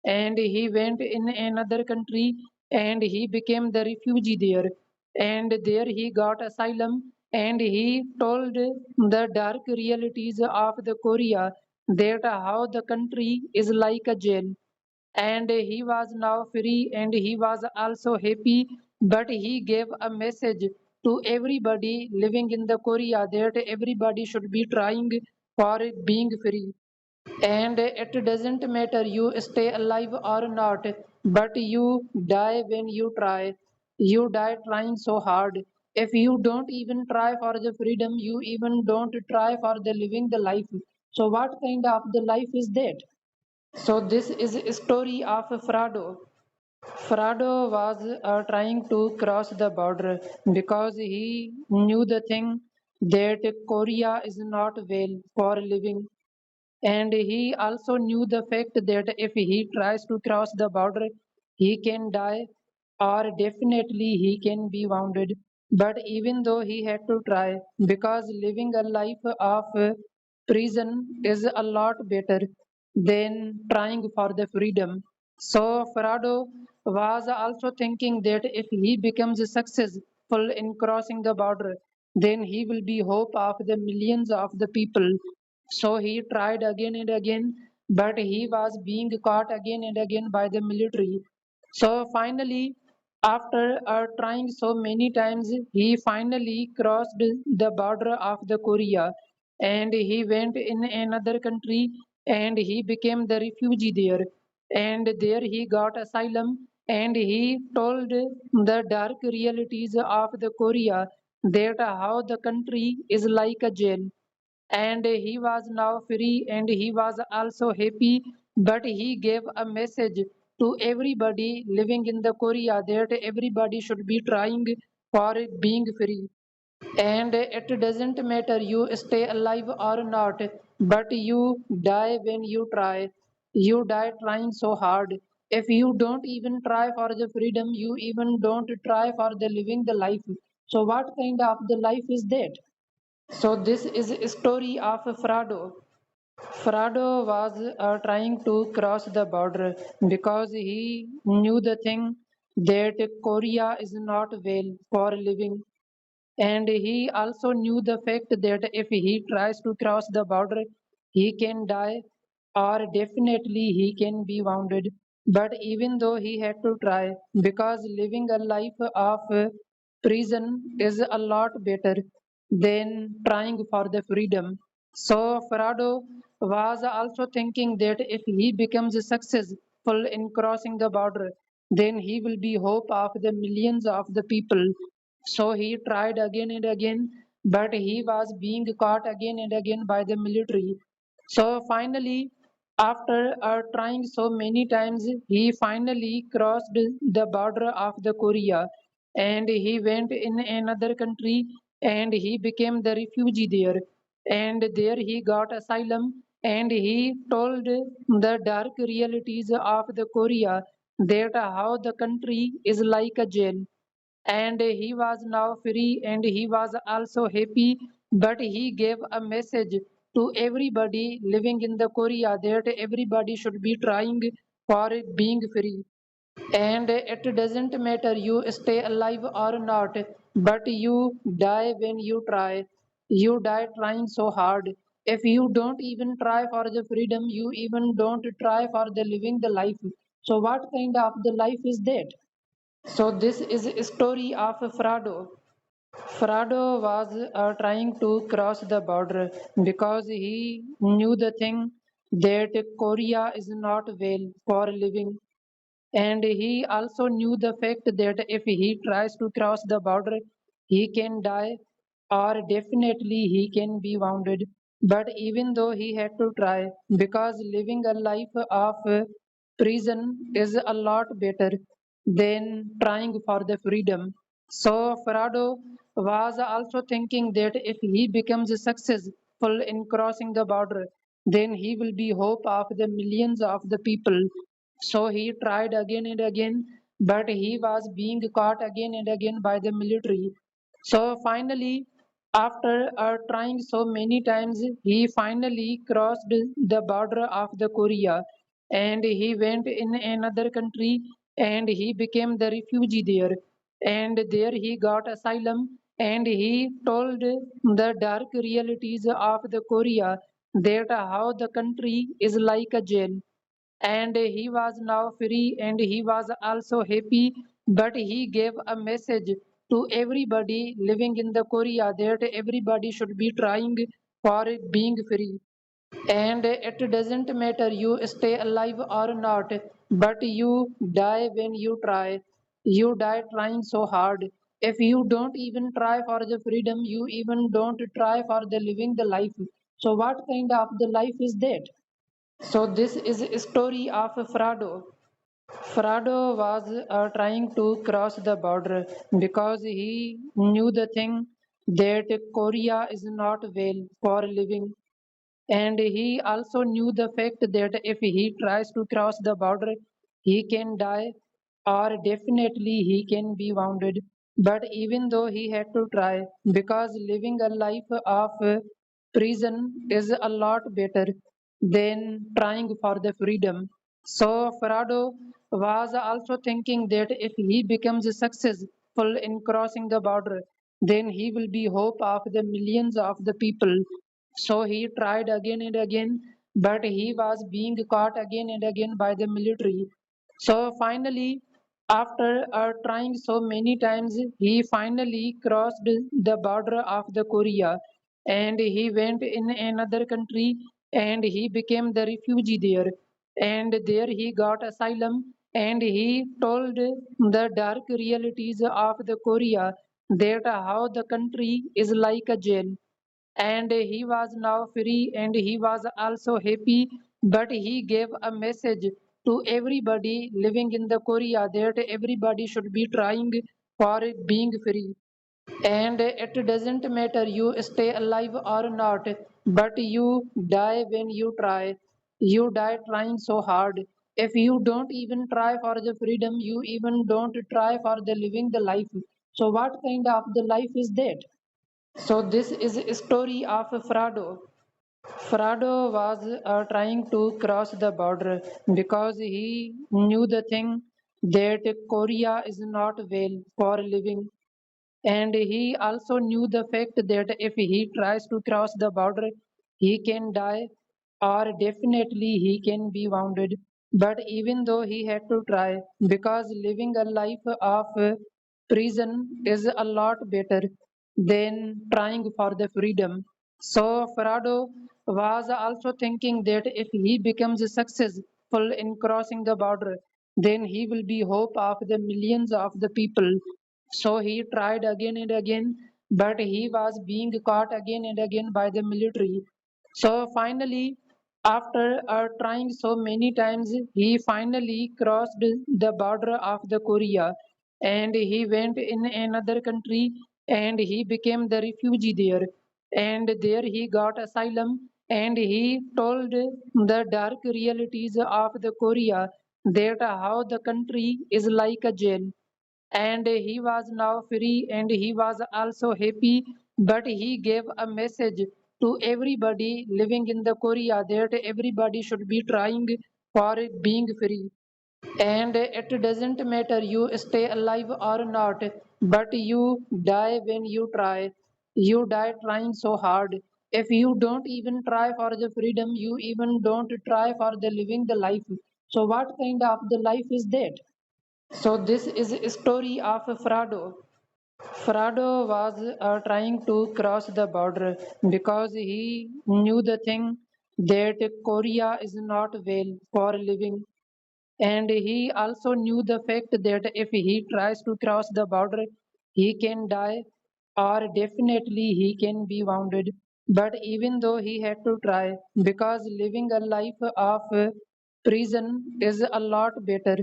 and he went in another country and he became the refugee there. And there he got asylum and he told the dark realities of the Korea, that how the country is like a jail. And he was now free and he was also happy, but he gave a message to everybody living in the Korea that everybody should be trying for being free. And it doesn't matter you stay alive or not, but you die when you try. You die trying so hard. If you don't even try for the freedom, you even don't try for the living the life, so what kind of the life is that? So this is a story of Frado. Frado was trying to cross the border because he knew the thing that Korea is not well for living, and he also knew the fact that if he tries to cross the border, he can die or definitely he can be wounded. But even though he had to try, because living a life of prison is a lot better than trying for the freedom. So Farado was also thinking that if he becomes successful in crossing the border, then he will be hope of the millions of the people. So he tried again and again, but he was being caught again and again by the military. So finally, after trying so many times, he finally crossed the border of the Korea and he went in another country and he became the refugee there. And there he got asylum and he told the dark realities of the Korea, that how the country is like a jail. And he was now free and he was also happy, but he gave a message to everybody living in the Korea that everybody should be trying for being free. And it doesn't matter you stay alive or not, but you die when you try. You die trying so hard. If you don't even try for the freedom, you even don't try for the living the life, so what kind of the life is that? So this is a story of Frado. Frado was trying to cross the border because he knew the thing that Korea is not well for living, and he also knew the fact that if he tries to cross the border, he can die or definitely he can be wounded. But even though he had to try, because living a life of prison is a lot better than trying for the freedom. So Farado was also thinking that if he becomes successful in crossing the border, then he will be hope of the millions of the people. So he tried again and again, but he was being caught again and again by the military. So finally, after trying so many times, he finally crossed the border of the Korea and he went in another country and he became the refugee there. And there he got asylum and he told the dark realities of the Korea, that how the country is like a jail. And he was now free and he was also happy, but he gave a message to everybody living in the Korea that everybody should be trying for being free. And it doesn't matter you stay alive or not, but you die when you try. You die trying so hard. If you don't even try for the freedom, you even don't try for the living the life, so what kind of the life is that? So this is a story of Frado. Frado was trying to cross the border because he knew the thing that Korea is not well for living, and he also knew the fact that if he tries to cross the border, he can die or definitely he can be wounded. But even though he had to try, because living a life of prison is a lot better than trying for the freedom. So Farado was also thinking that if he becomes successful in crossing the border, then he will be hope of the millions of the people. So he tried again and again, but he was being caught again and again by the military. So finally, after trying so many times, he finally crossed the border of the Korea, and he went in another country and he became the refugee there. And there he got asylum and he told the dark realities of the Korea, that how the country is like a jail, and he was now free and he was also happy, but he gave a message to everybody living in the Korea that everybody should be trying for being free, and it doesn't matter you stay alive or not, but you die when you try. You die trying so hard. If you don't even try for the freedom, you even don't try for the living the life, so what kind of the life is that? So this is a story of Frado. Frado was trying to cross the border because he knew the thing that Korea is not well for living, and he also knew the fact that if he tries to cross the border, he can die or definitely he can be wounded. But even though he had to try, because living a life of prison is a lot better than trying for the freedom. So Farado was also thinking that if he becomes successful in crossing the border, then he will be hope of the millions of the people. So he tried again and again, but he was being caught again and again by the military. So finally, after trying so many times, he finally crossed the border of the Korea, and he went in another country and he became the refugee there. And there he got asylum and he told the dark realities of the Korea, that how the country is like a jail, and he was now free and he was also happy, but he gave a message to everybody living in the Korea that everybody should be trying for being free, and it doesn't matter you stay alive or not, but you die when you try. You die trying so hard. If you don't even try for the freedom, you even don't try for the living the life, so what kind of the life is that? So this is a story of Frado. Frado was trying to cross the border because he knew the thing that Korea is not well for living, and he also knew the fact that if he tries to cross the border, he can die or definitely he can be wounded. But even though he had to try, because living a life of prison is a lot better than trying for the freedom. So Farado was also thinking that if he becomes successful in crossing the border, then he will be hope of the millions of the people. So he tried again and again, but he was being caught again and again by the military. So finally, after trying so many times, he finally crossed the border of the Korea, and he went in another country and he became the refugee there. And there he got asylum and he told the dark realities of the Korea, that how the country is like a jail, and he was now free and he was also happy, but he gave a message to everybody living in the Korea that everybody should be trying for being free, and it doesn't matter you stay alive or not, but you die when you try. You die trying so hard. If you don't even try for the freedom, you even don't try for the living the life, so what kind of the life is that? So this is a story of Frado. Frado was trying to cross the border because he knew the thing that Korea is not well for living, and he also knew the fact that if he tries to cross the border, he can die or definitely he can be wounded. But even though he had to try, because living a life of prison is a lot better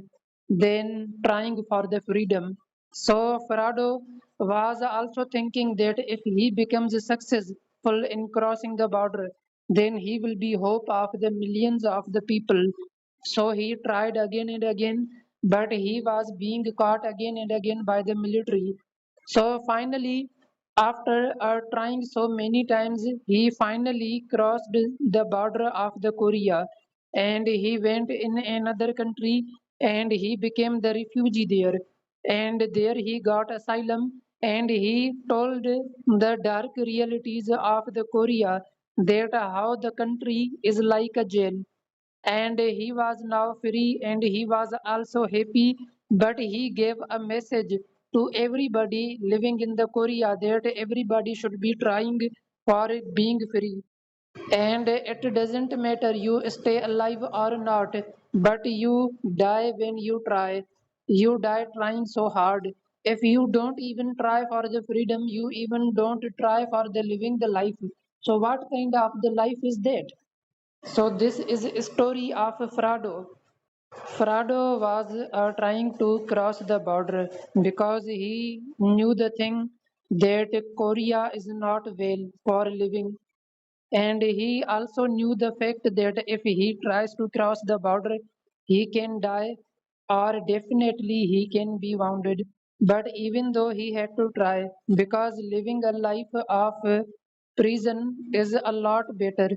than trying for the freedom. So Farado was also thinking that if he becomes successful in crossing the border, then he will be hope of the millions of the people. So he tried again and again, but he was being caught again and again by the military. So finally, after trying so many times, he finally crossed the border of the Korea, and he went in another country and he became the refugee there. And there he got asylum and he told the dark realities of the Korea, that how the country is like a jail, and he was now free and he was also happy, but he gave a message to everybody living in the Korea that everybody should be trying for being free, and it doesn't matter you stay alive or not, but you die when you try. You die trying so hard. If you don't even try for the freedom, you even don't try for the living the life, so what kind of the life is that? So this is a story of Frado. Frado was trying to cross the border because he knew the thing that Korea is not well for living, and he also knew the fact that if he tries to cross the border, he can die or definitely he can be wounded. But even though he had to try, because living a life of prison is a lot better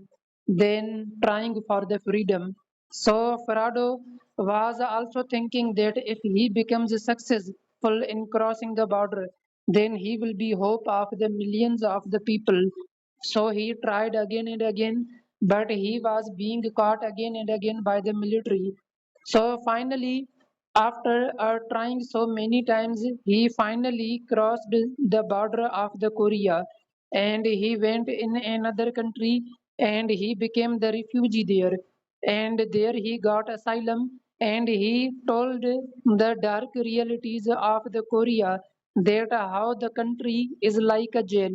than trying for the freedom. So Farado was also thinking that if he becomes successful in crossing the border, then he will be hope of the millions of the people. So he tried again and again, but he was being caught again and again by the military. So finally, after trying so many times, he finally crossed the border of the Korea, and he went in another country and he became the refugee there. And there he got asylum and he told the dark realities of the Korea, that how the country is like a jail,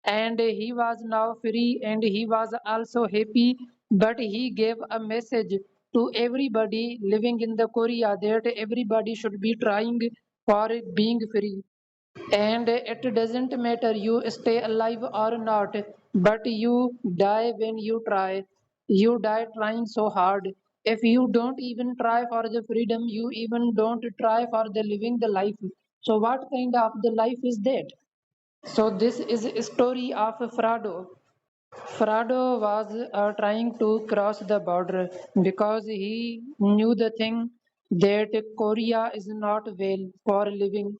and he was now free and he was also happy, but he gave a message to everybody living in the Korea that everybody should be trying for being free, and it doesn't matter you stay alive or not, but you die when you try. You die trying so hard. If you don't even try for the freedom, you even don't try for the living the life, so what kind of the life is that? So this is a story of Frado. Frado was trying to cross the border because he knew the thing that Korea is not well for living,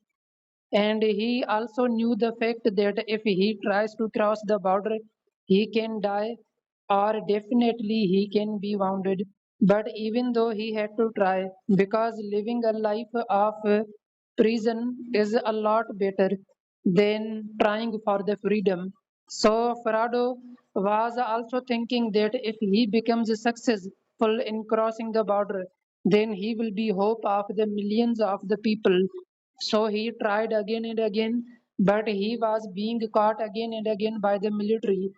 and he also knew the fact that if he tries to cross the border, he can die or definitely he can be wounded. But even though he had to try, because living a life of prison is a lot better than trying for the freedom. So Farado was also thinking that if he becomes successful in crossing the border, then he will be hope of the millions of the people. So he tried again and again, but he was being caught again and again by the military.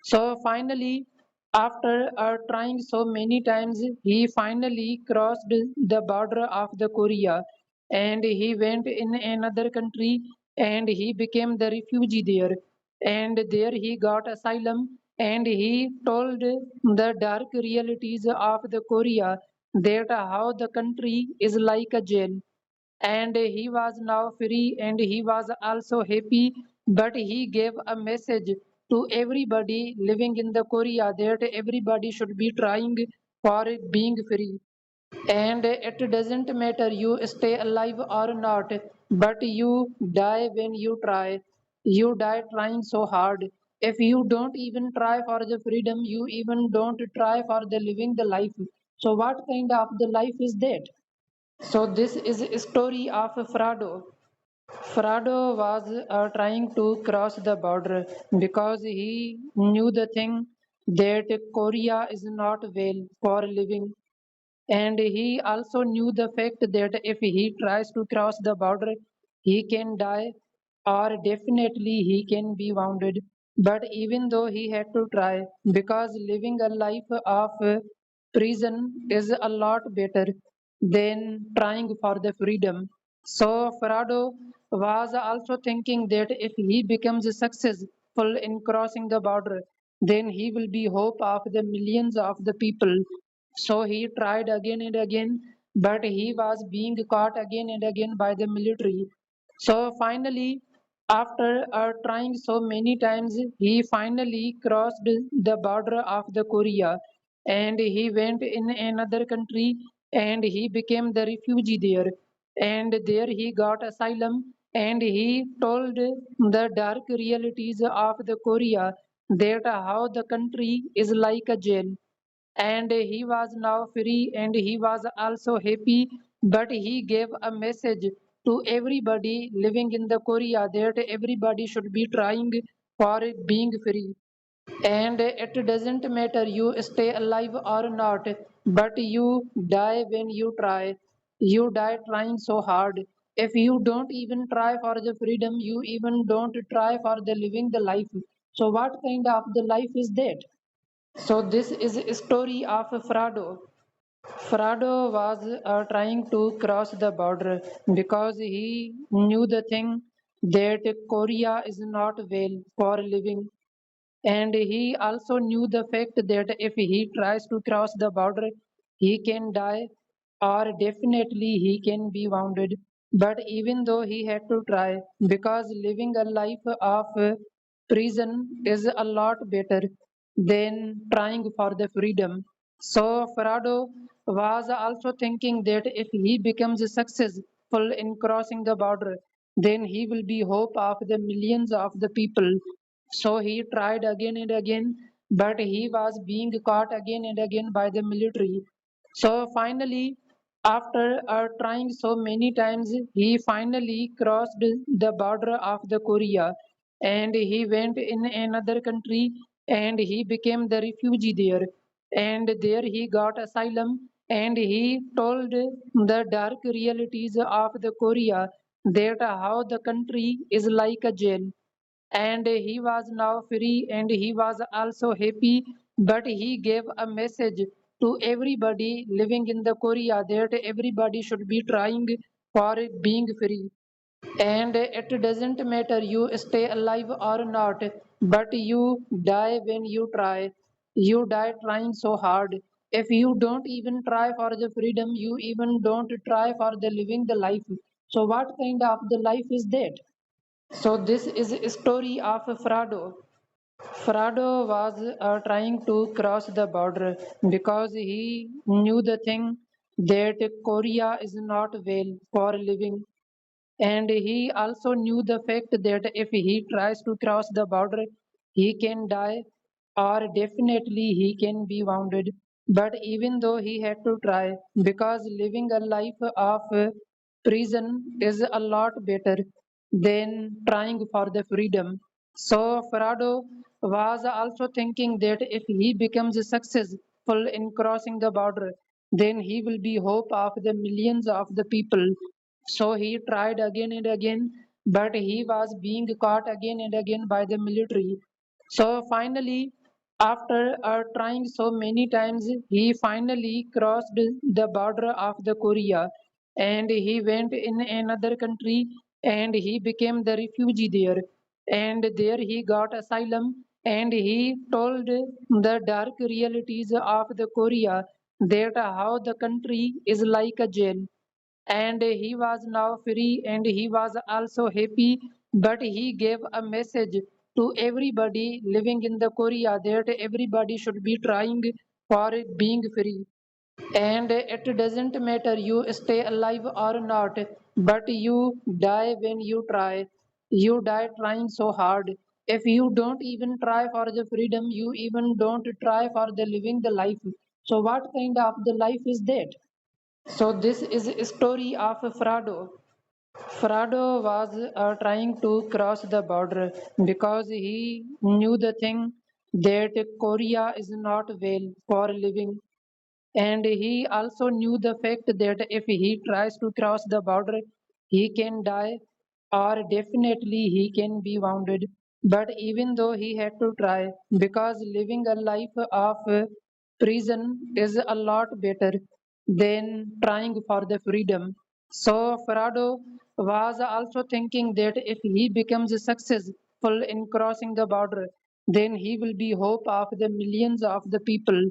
So finally, after trying so many times, he finally crossed the border of the Korea, and he went in another country and he became the refugee there. And there he got asylum and he told the dark realities of the Korea, that how the country is like a jail, and he was now free and he was also happy, but he gave a message to everybody living in the Korea that everybody should be trying for being free, and it doesn't matter you stay alive or not, but you die when you try. You die trying so hard. If you don't even try for the freedom, you even don't try for the living the life, so what kind of the life is that? So this is a story of Frado. Frado was trying to cross the border because he knew the thing that Korea is not well for living, and he also knew the fact that if he tries to cross the border, he can die or definitely he can be wounded. But even though he had to try, because living a life of prison is a lot better than trying for the freedom. So Farado was also thinking that if he becomes successful in crossing the border, then he will be hope of the millions of the people. So he tried again and again, but he was being caught again and again by the military. So finally, after trying so many times, he finally crossed the border of the Korea, and he went in another country and he became the refugee there. And there he got asylum and he told the dark realities of the Korea, that how the country is like a jail, and he was now free and he was also happy, but he gave a message to everybody living in the Korea that everybody should be trying for being free, and it doesn't matter you stay alive or not, but you die when you try. You die trying so hard. If you don't even try for the freedom, you even don't try for the living the life, so what kind of the life is that? So this is a story of Frado. Frado was trying to cross the border because he knew the thing that Korea is not well for living, and he also knew the fact that if he tries to cross the border, he can die or definitely he can be wounded. But even though he had to try, because living a life of prison is a lot better than trying for the freedom. So Farado was also thinking that if he becomes successful in crossing the border, then he will be hope of the millions of the people. So he tried again and again, but he was being caught again and again by the military. So finally, after trying so many times, he finally crossed the border of the Korea, and he went in another country and he became the refugee there. And there he got asylum and he told the dark realities of the Korea, that how the country is like a jail, and he was now free and he was also happy, but he gave a message to everybody living in the Korea that everybody should be trying for being free, and it doesn't matter you stay alive or not, but you die when you try. You die trying so hard. If you don't even try for the freedom, you even don't try for the living the life, so what kind of the life is that? So this is a story of Frado. Frado was trying to cross the border because he knew the thing that Korea is not well for living, and he also knew the fact that if he tries to cross the border, he can die or definitely he can be wounded. But even though he had to try, because living a life of prison is a lot better than trying for the freedom. So Farado was also thinking that if he becomes successful in crossing the border, then he will be hope of the millions of the people. So he tried again and again, but he was being caught again and again by the military. So finally, after trying so many times, he finally crossed the border of the Korea, and he went in another country and he became the refugee there. And there he got asylum and he told the dark realities of the Korea, that how the country is like a jail, and he was now free and he was also happy, but he gave a message to everybody living in the Korea that everybody should be trying for being free, and it doesn't matter you stay alive or not, but you die when you try. You die trying so hard. If you don't even try for the freedom, you even don't try for the living the life, so what kind of the life is that? So this is a story of Frado. Frado was trying to cross the border because he knew the thing that Korea is not well for living, and he also knew the fact that if he tries to cross the border, he can die or definitely he can be wounded. But even though he had to try, because living a life of prison is a lot better than trying for the freedom. So Farado was also thinking that if he becomes successful in crossing the border, then he will be hope of the millions of the people.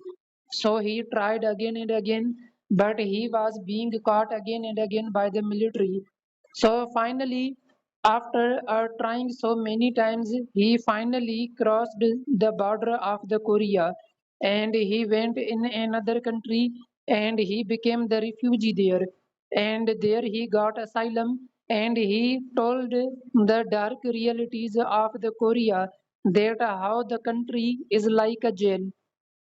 So he tried again and again, but he was being caught again and again by the military. So finally, after trying so many times, he finally crossed the border of the Korea, and he went in another country and he became the refugee there. And there he got asylum and he told the dark realities of the Korea, that how the country is like a jail,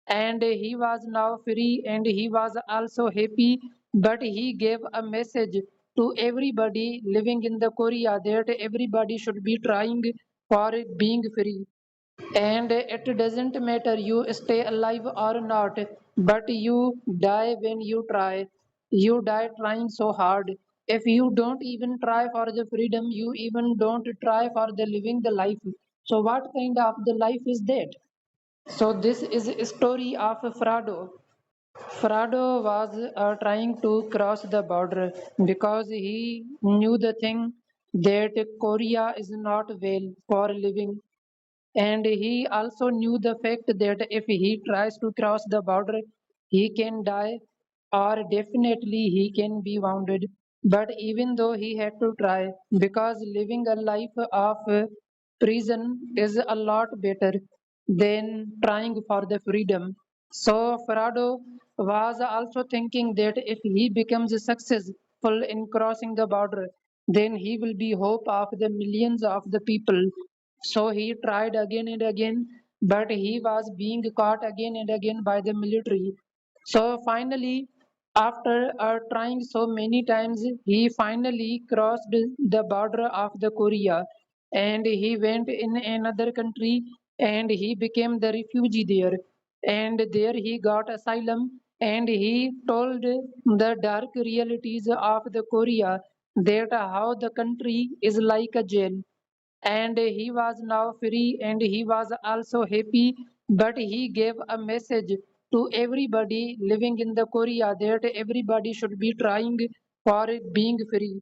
and he was now free and he was also happy, but he gave a message to everybody living in the Korea that everybody should be trying for being free, and it doesn't matter you stay alive or not, but you die when you try. You die trying so hard. If you don't even try for the freedom, you even don't try for the living the life, so what kind of the life is that? So this is a story of Frado. Frado was trying to cross the border because he knew the thing that Korea is not well for living, and he also knew the fact that if he tries to cross the border, he can die or definitely he can be wounded. But even though he had to try, because living a life of prison is a lot better than trying for the freedom. So Farado was also thinking that if he becomes successful in crossing the border, then he will be hope of the millions of the people. So he tried again and again, but he was being caught again and again by the military. So finally, after trying so many times, he finally crossed the border of the Korea, and he went in another country and he became the refugee there. And there he got asylum and he told the dark realities of the Korea, that how the country is like a jail, and he was now free and he was also happy, but he gave a message to everybody living in the Korea that everybody should be trying for being free,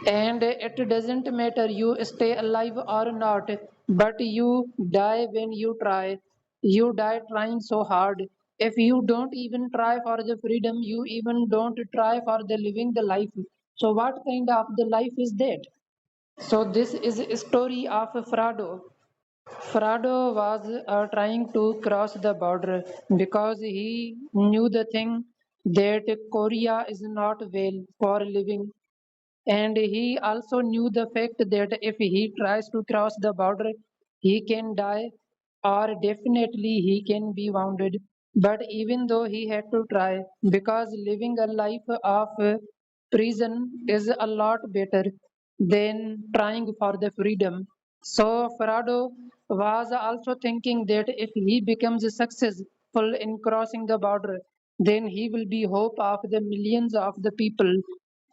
and it doesn't matter you stay alive or not, but you die when you try. You die trying so hard. If you don't even try for the freedom, you even don't try for the living the life, so what kind of the life is that? So this is a story of Frado. Frado was trying to cross the border because he knew the thing that Korea is not well for living, and he also knew the fact that if he tries to cross the border, he can die or definitely he can be wounded. But even though he had to try, because living a life of prison is a lot better than trying for the freedom. So Farado was also thinking that if he becomes successful in crossing the border, then he will be hope of the millions of the people.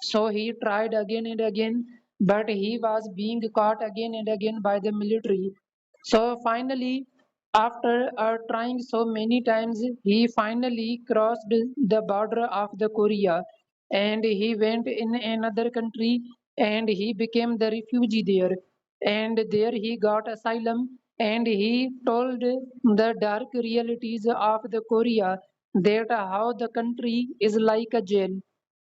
So he tried again and again, but he was being caught again and again by the military. So finally, after trying so many times, he finally crossed the border of the Korea, and he went in another country and he became the refugee there. And there he got asylum and he told the dark realities of the Korea, that how the country is like a jail,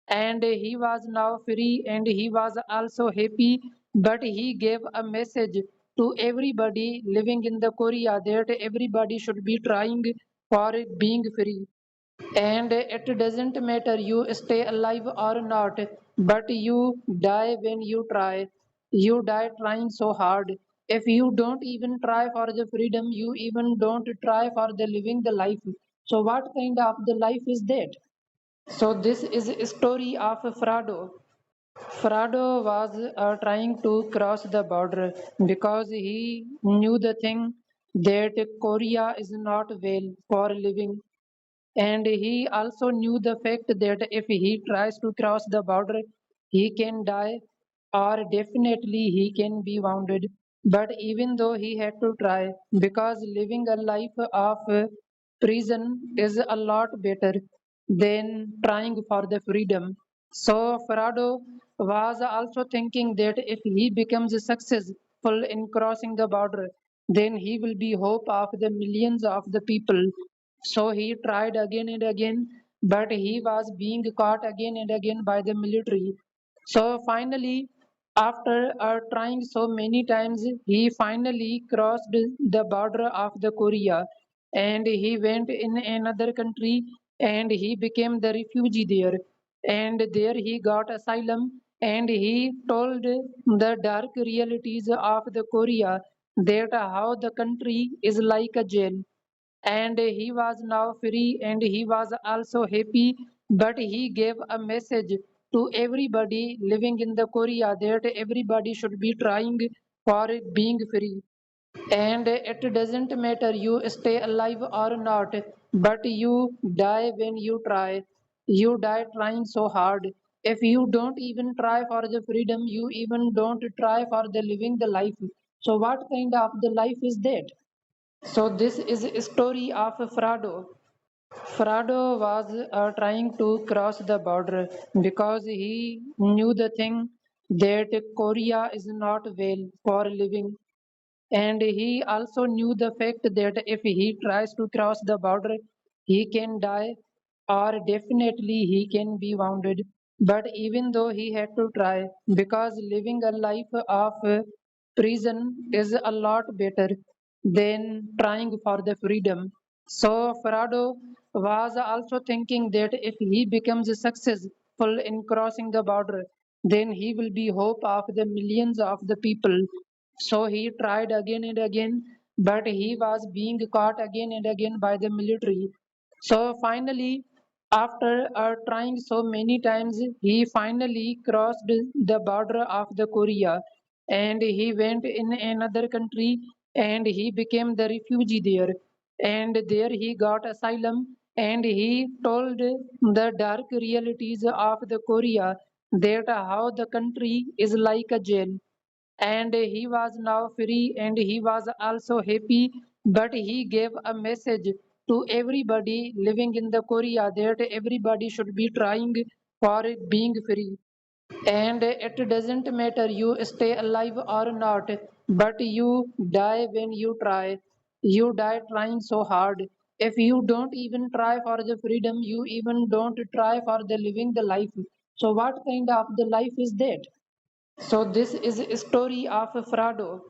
and he was now free and he was also happy, but he gave a message to everybody living in the Korea that everybody should be trying for being free, and it doesn't matter you stay alive or not, but you die when you try. You die trying so hard. If you don't even try for the freedom, you even don't try for the living the life, so what kind of the life is that? So this is a story of Frado. Frado was trying to cross the border because he knew the thing that Korea is not well for living, and he also knew the fact that if he tries to cross the border, he can die or definitely he can be wounded. But even though he had to try, because living a life of prison is a lot better than trying for the freedom. So Farado was also thinking that if he becomes successful in crossing the border, then he will be hope of the millions of the people. So he tried again and again, but he was being caught again and again by the military. So finally, after trying so many times, he finally crossed the border of the Korea, and he went in another country and he became the refugee there. And there he got asylum and he told the dark realities of the Korea, that how the country is like a jail, and he was now free and he was also happy, but he gave a message to everybody living in the Korea that everybody should be trying for being free, and it doesn't matter you stay alive or not, but you die when you try. You die trying so hard. If you don't even try for the freedom, you even don't try for the living the life, so what kind of the life is that? So this is a story of Frado. Frado was trying to cross the border because he knew the thing that Korea is not well for living, and he also knew the fact that if he tries to cross the border, he can die or definitely he can be wounded. But even though he had to try, because living a life of prison is a lot better than trying for the freedom. So Farado was also thinking that if he becomes successful in crossing the border, then he will be hope of the millions of the people. So he tried again and again, but he was being caught again and again by the military. So finally, after trying so many times, he finally crossed the border of the Korea, and he went in another country and he became the refugee there. And there he got asylum and he told the dark realities of the Korea, that how the country is like a jail, and he was now free and he was also happy, but he gave a message to everybody living in the Korea that everybody should be trying for being free, and it doesn't matter you stay alive or not, but you die when you try. You die trying so hard. If you don't even try for the freedom, you even don't try for the living the life, so what kind of the life is that? So this is a story of Frado.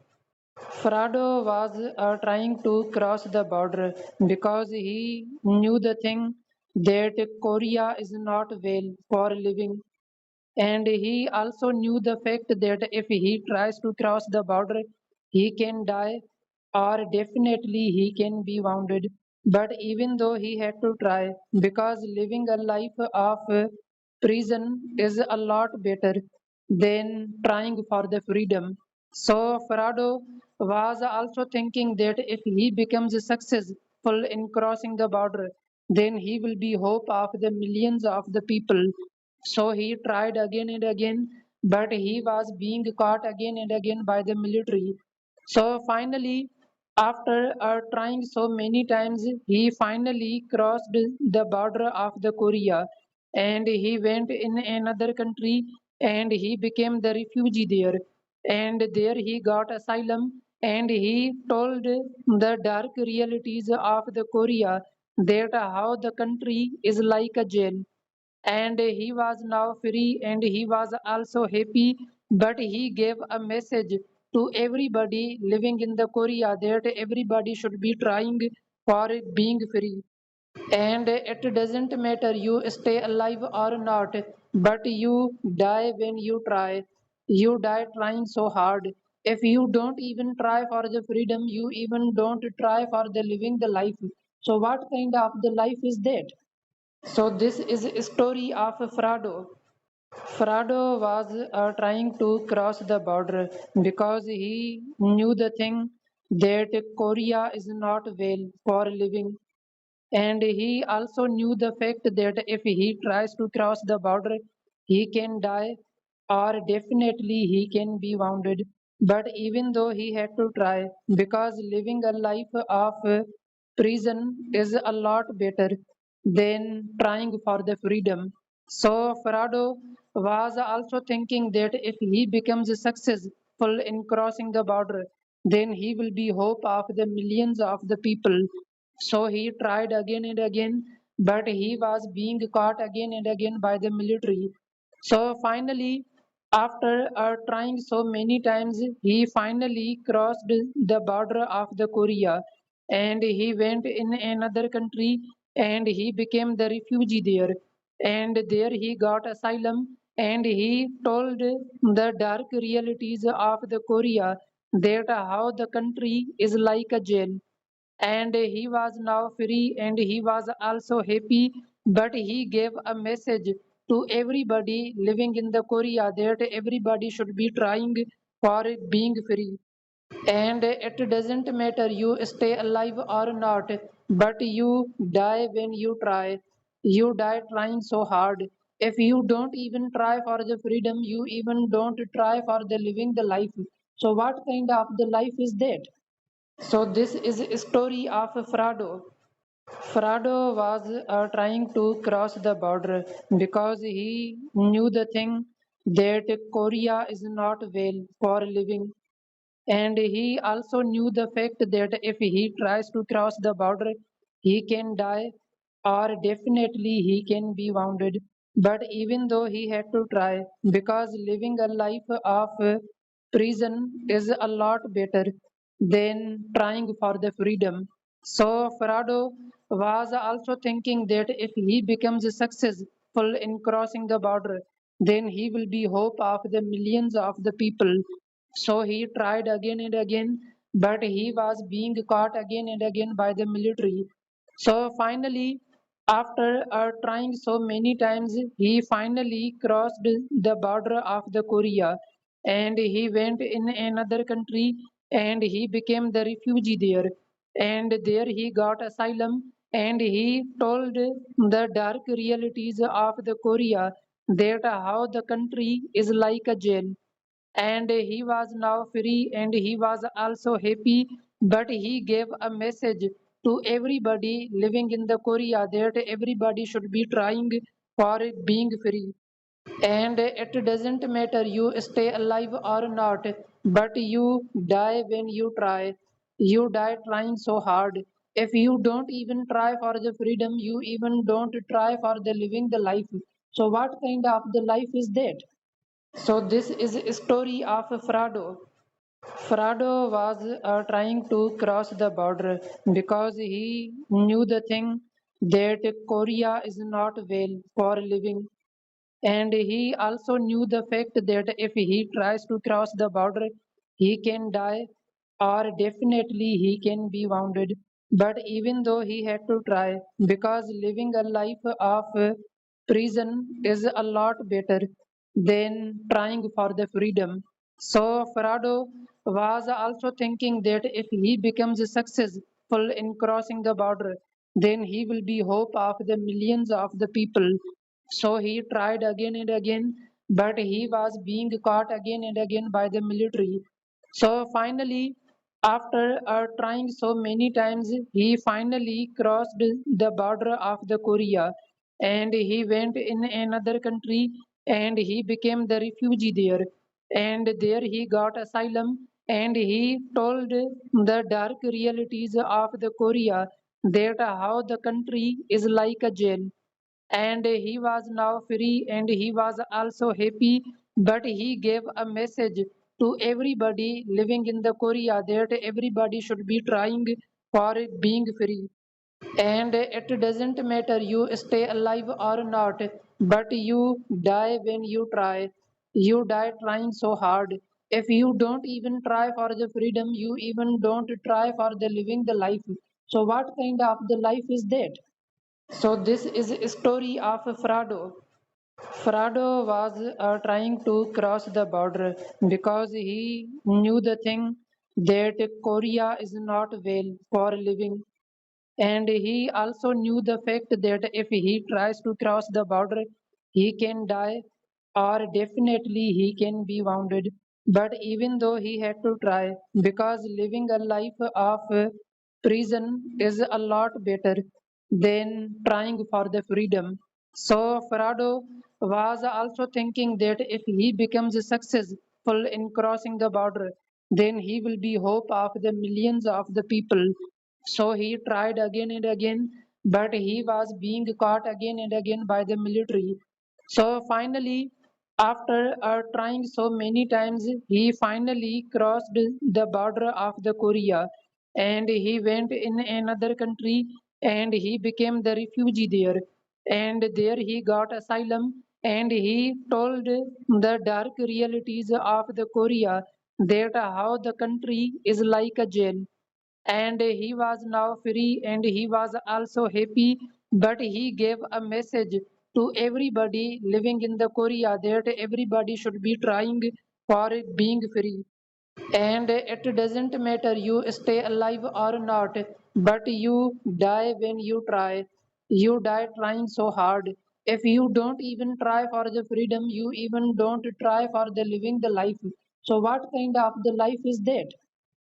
Frado was trying to cross the border because he knew the thing that Korea is not well for living, and he also knew the fact that if he tries to cross the border, he can die or definitely he can be wounded. But even though he had to try, because living a life of prison is a lot better than trying for the freedom. So Farado was also thinking that if he becomes successful in crossing the border, then he will be hope of the millions of the people. So he tried again and again, but he was being caught again and again by the military. So finally, after trying so many times, he finally crossed the border of the Korea, and he went in another country and he became the refugee there. And there he got asylum and he told the dark realities of the Korea, that how the country is like a jail, and he was now free and he was also happy, but he gave a message to everybody living in the Korea that everybody should be trying for being free, and it doesn't matter you stay alive or not, but you die when you try. You die trying so hard. If you don't even try for the freedom, you even don't try for the living the life, so what kind of the life is that? So this is a story of Frado. Frado was trying to cross the border because he knew the thing that Korea is not well for living, and he also knew the fact that if he tries to cross the border, he can die or definitely he can be wounded. But even though he had to try, because living a life of prison is a lot better than trying for the freedom. So Farado was also thinking that if he becomes successful in crossing the border, then he will be hope of the millions of the people. So he tried again and again, but he was being caught again and again by the military. So finally, after trying so many times, he finally crossed the border of the Korea, and he went in another country and he became the refugee there. And there he got asylum and he told the dark realities of the Korea, that how the country is like a jail, and he was now free and he was also happy, but he gave a message to everybody living in the Korea that everybody should be trying for being free, and it doesn't matter you stay alive or not, but you die when you try. You die trying so hard. If you don't even try for the freedom, you even don't try for the living the life, so what kind of the life is that? So this is a story of Frado. Frado was trying to cross the border because he knew the thing that Korea is not well for living, and he also knew the fact that if he tries to cross the border, he can die or definitely he can be wounded. But even though he had to try, because living a life of prison is a lot better than trying for the freedom. So Farado was also thinking that if he becomes successful in crossing the border, then he will be hope of the millions of the people. So he tried again and again, but he was being caught again and again by the military. So finally, after trying so many times, he finally crossed the border of the Korea, and he went in another country and he became the refugee there. And there he got asylum and he told the dark realities of the Korea, that how the country is like a jail, and he was now free and he was also happy, but he gave a message to everybody living in the Korea that everybody should be trying for being free, and it doesn't matter you stay alive or not, but you die when you try. You die trying so hard. If you don't even try for the freedom, you even don't try for the living the life, so what kind of the life is that? So this is a story of Frado. Frado was trying to cross the border because he knew the thing that Korea is not well for living, and he also knew the fact that if he tries to cross the border, he can die or definitely he can be wounded. But even though he had to try, because living a life of prison is a lot better than trying for the freedom. So Farado was also thinking that if he becomes successful in crossing the border, then he will be hope of the millions of the people. So he tried again and again, but he was being caught again and again by the military. So finally, after trying so many times, he finally crossed the border of the Korea, and he went in another country and he became the refugee there. And there he got asylum and he told the dark realities of the Korea, that how the country is like a jail, and he was now free and he was also happy, but he gave a message to everybody living in the Korea that everybody should be trying for being free, and it doesn't matter you stay alive or not, but you die when you try. You die trying so hard. If you don't even try for the freedom, you even don't try for the living the life, so what kind of the life is that? So this is a story of Frado. Frado was trying to cross the border because he knew the thing that Korea is not well for living, and he also knew the fact that if he tries to cross the border, he can die or definitely he can be wounded. But even though he had to try, because living a life of prison is a lot better than trying for the freedom. So Farado was also thinking that if he becomes successful in crossing the border, then he will be hope of the millions of the people. So he tried again and again, but he was being caught again and again by the military. So finally, after trying so many times, he finally crossed the border of the Korea, and he went in another country and he became the refugee there. And there he got asylum and he told the dark realities of the Korea, that how the country is like a jail, and he was now free and he was also happy, but he gave a message to everybody living in the Korea that everybody should be trying for being free, and it doesn't matter you stay alive or not, but you die when you try. You die trying so hard. If you don't even try for the freedom, you even don't try for the living the life, so what kind of the life is that?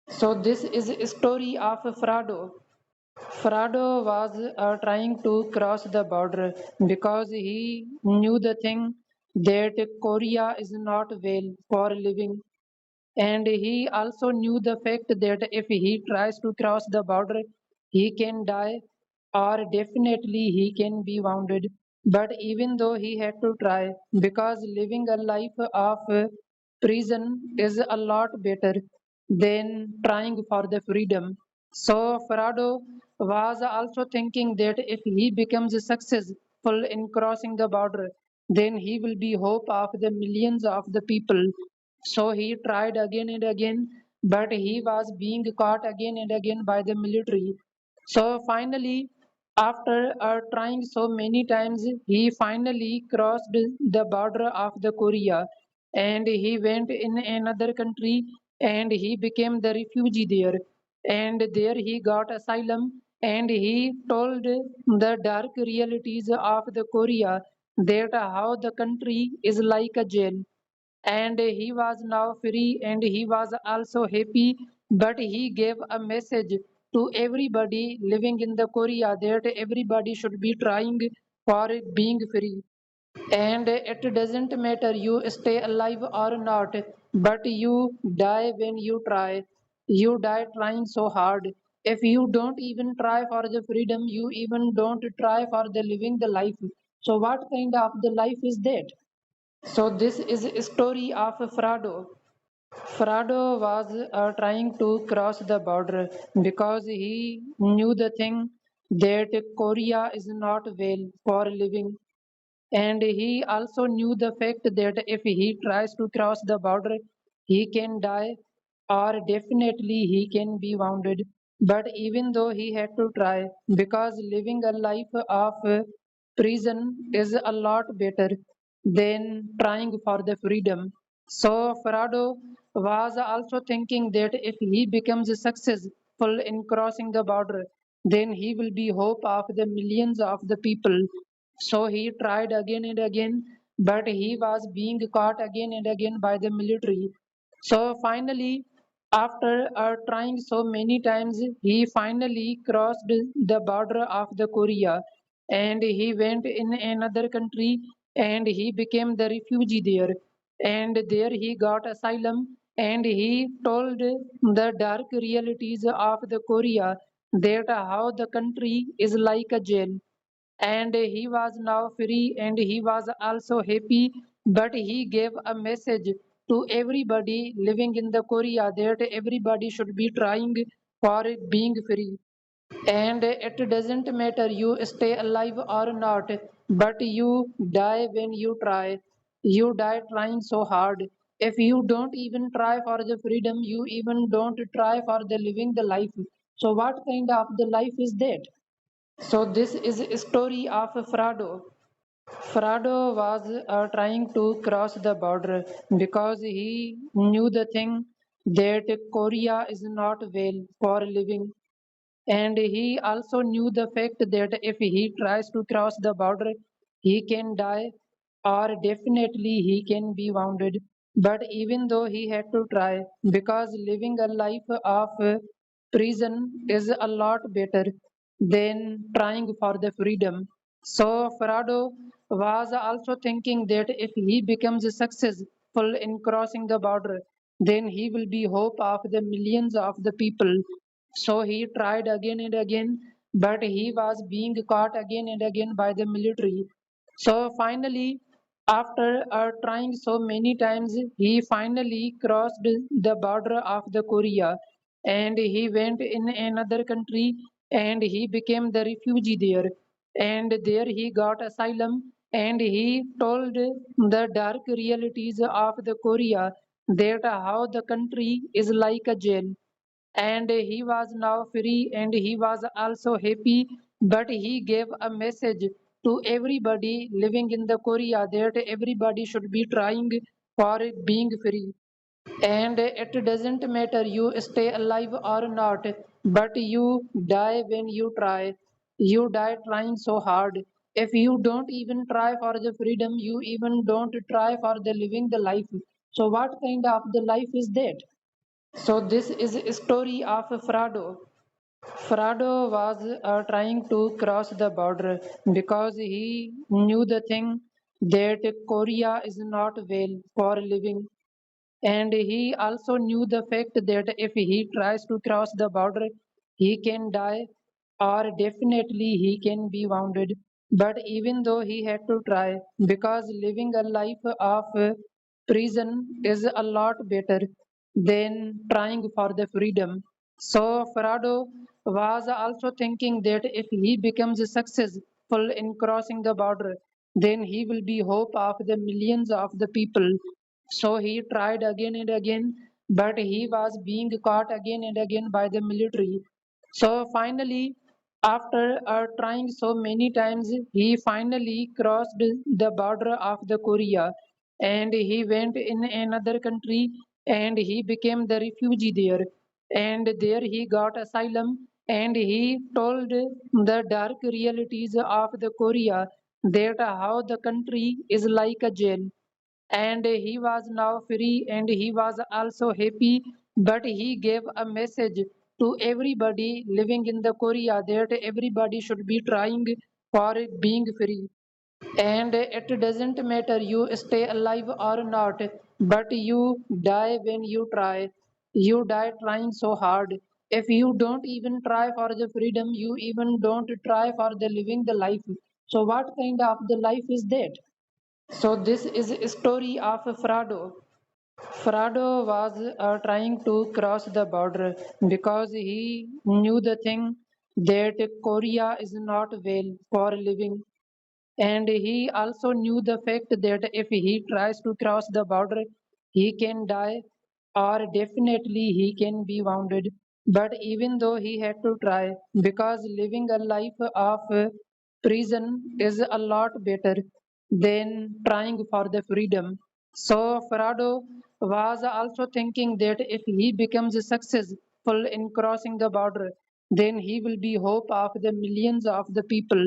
So this is a story of Frado. Frado was trying to cross the border because he knew the thing that Korea is not well for living, and he also knew the fact that if he tries to cross the border, he can die or definitely he can be wounded. But even though he had to try, because living a life of prison is a lot better than trying for the freedom. So Farado was also thinking that if he becomes successful in crossing the border, then he will be hope of the millions of the people. So he tried again and again, but he was being caught again and again by the military. So finally, after trying so many times, he finally crossed the border of the Korea, and he went in another country and he became the refugee there. And there he got asylum and he told the dark realities of the Korea, that how the country is like a jail, and he was now free and he was also happy, but he gave a message to everybody living in the Korea that everybody should be trying for being free, and it doesn't matter you stay alive or not, but you die when you try. You die trying so hard. If you don't even try for the freedom, you even don't try for the living the life, so what kind of the life is that? So this is a story of Frado. Frado was trying to cross the border because he knew the thing that Korea is not well for living, and he also knew the fact that if he tries to cross the border, he can die or definitely he can be wounded. But even though he had to try, because living a life of prison is a lot better than trying for the freedom. So Farado was also thinking that if he becomes successful in crossing the border, then he will be hope of the millions of the people. So he tried again and again, but he was being caught again and again by the military. So finally, after trying so many times, he finally crossed the border of the Korea, and he went in another country and he became the refugee there. And there he got asylum and he told the dark realities of the Korea, that how the country is like a jail, and he was now free and he was also happy, but he gave a message to everybody living in the Korea that everybody should be trying for being free, and it doesn't matter you stay alive or not, but you die when you try. You die trying so hard. If you don't even try for the freedom, you even don't try for the living the life, so what kind of the life is that? So this is a story of Frado. Frado was trying to cross the border because he knew the thing that Korea is not well for living, and he also knew the fact that if he tries to cross the border, he can die or definitely he can be wounded. But even though he had to try, because living a life of prison is a lot better than trying for the freedom. So Farado was also thinking that if he becomes successful in crossing the border, then he will be hope of the millions of the people. So he tried again and again, but he was being caught again and again by the military. So finally, after trying so many times, he finally crossed the border of the Korea, and he went in another country and he became the refugee there. And there he got asylum and he told the dark realities of the Korea, that how the country is like a jail, and he was now free and he was also happy, but he gave a message to everybody living in the Korea that everybody should be trying for being free, and it doesn't matter you stay alive or not, but you die when you try. You die trying so hard. If you don't even try for the freedom, you even don't try for the living the life, so what kind of the life is that? So this is a story of Frado. Frado was trying to cross the border because he knew the thing that Korea is not well for living, and he also knew the fact that if he tries to cross the border, he can die or definitely he can be wounded. But even though he had to try, because living a life of prison is a lot better than trying for the freedom. So Farado was also thinking that if he becomes successful in crossing the border, then he will be hope of the millions of the people. So he tried again and again, but he was being caught again and again by the military. So finally, after trying so many times, he finally crossed the border of the Korea, and he went in another country and he became the refugee there. And there he got asylum and he told the dark realities of the Korea, that how the country is like a jail, and he was now free and he was also happy, but he gave a message to everybody living in the Korea that everybody should be trying for being free, and it doesn't matter you stay alive or not, but you die when you try. You die trying so hard. If you don't even try for the freedom, you even don't try for the living the life, so what kind of the life is that? So this is a story of Frado. Frado was trying to cross the border because he knew the thing that Korea is not well for living, and he also knew the fact that if he tries to cross the border, he can die or definitely he can be wounded. But even though he had to try, because living a life of prison is a lot better than trying for the freedom. So Farado was also thinking that if he becomes successful in crossing the border, then he will be hope of the millions of the people.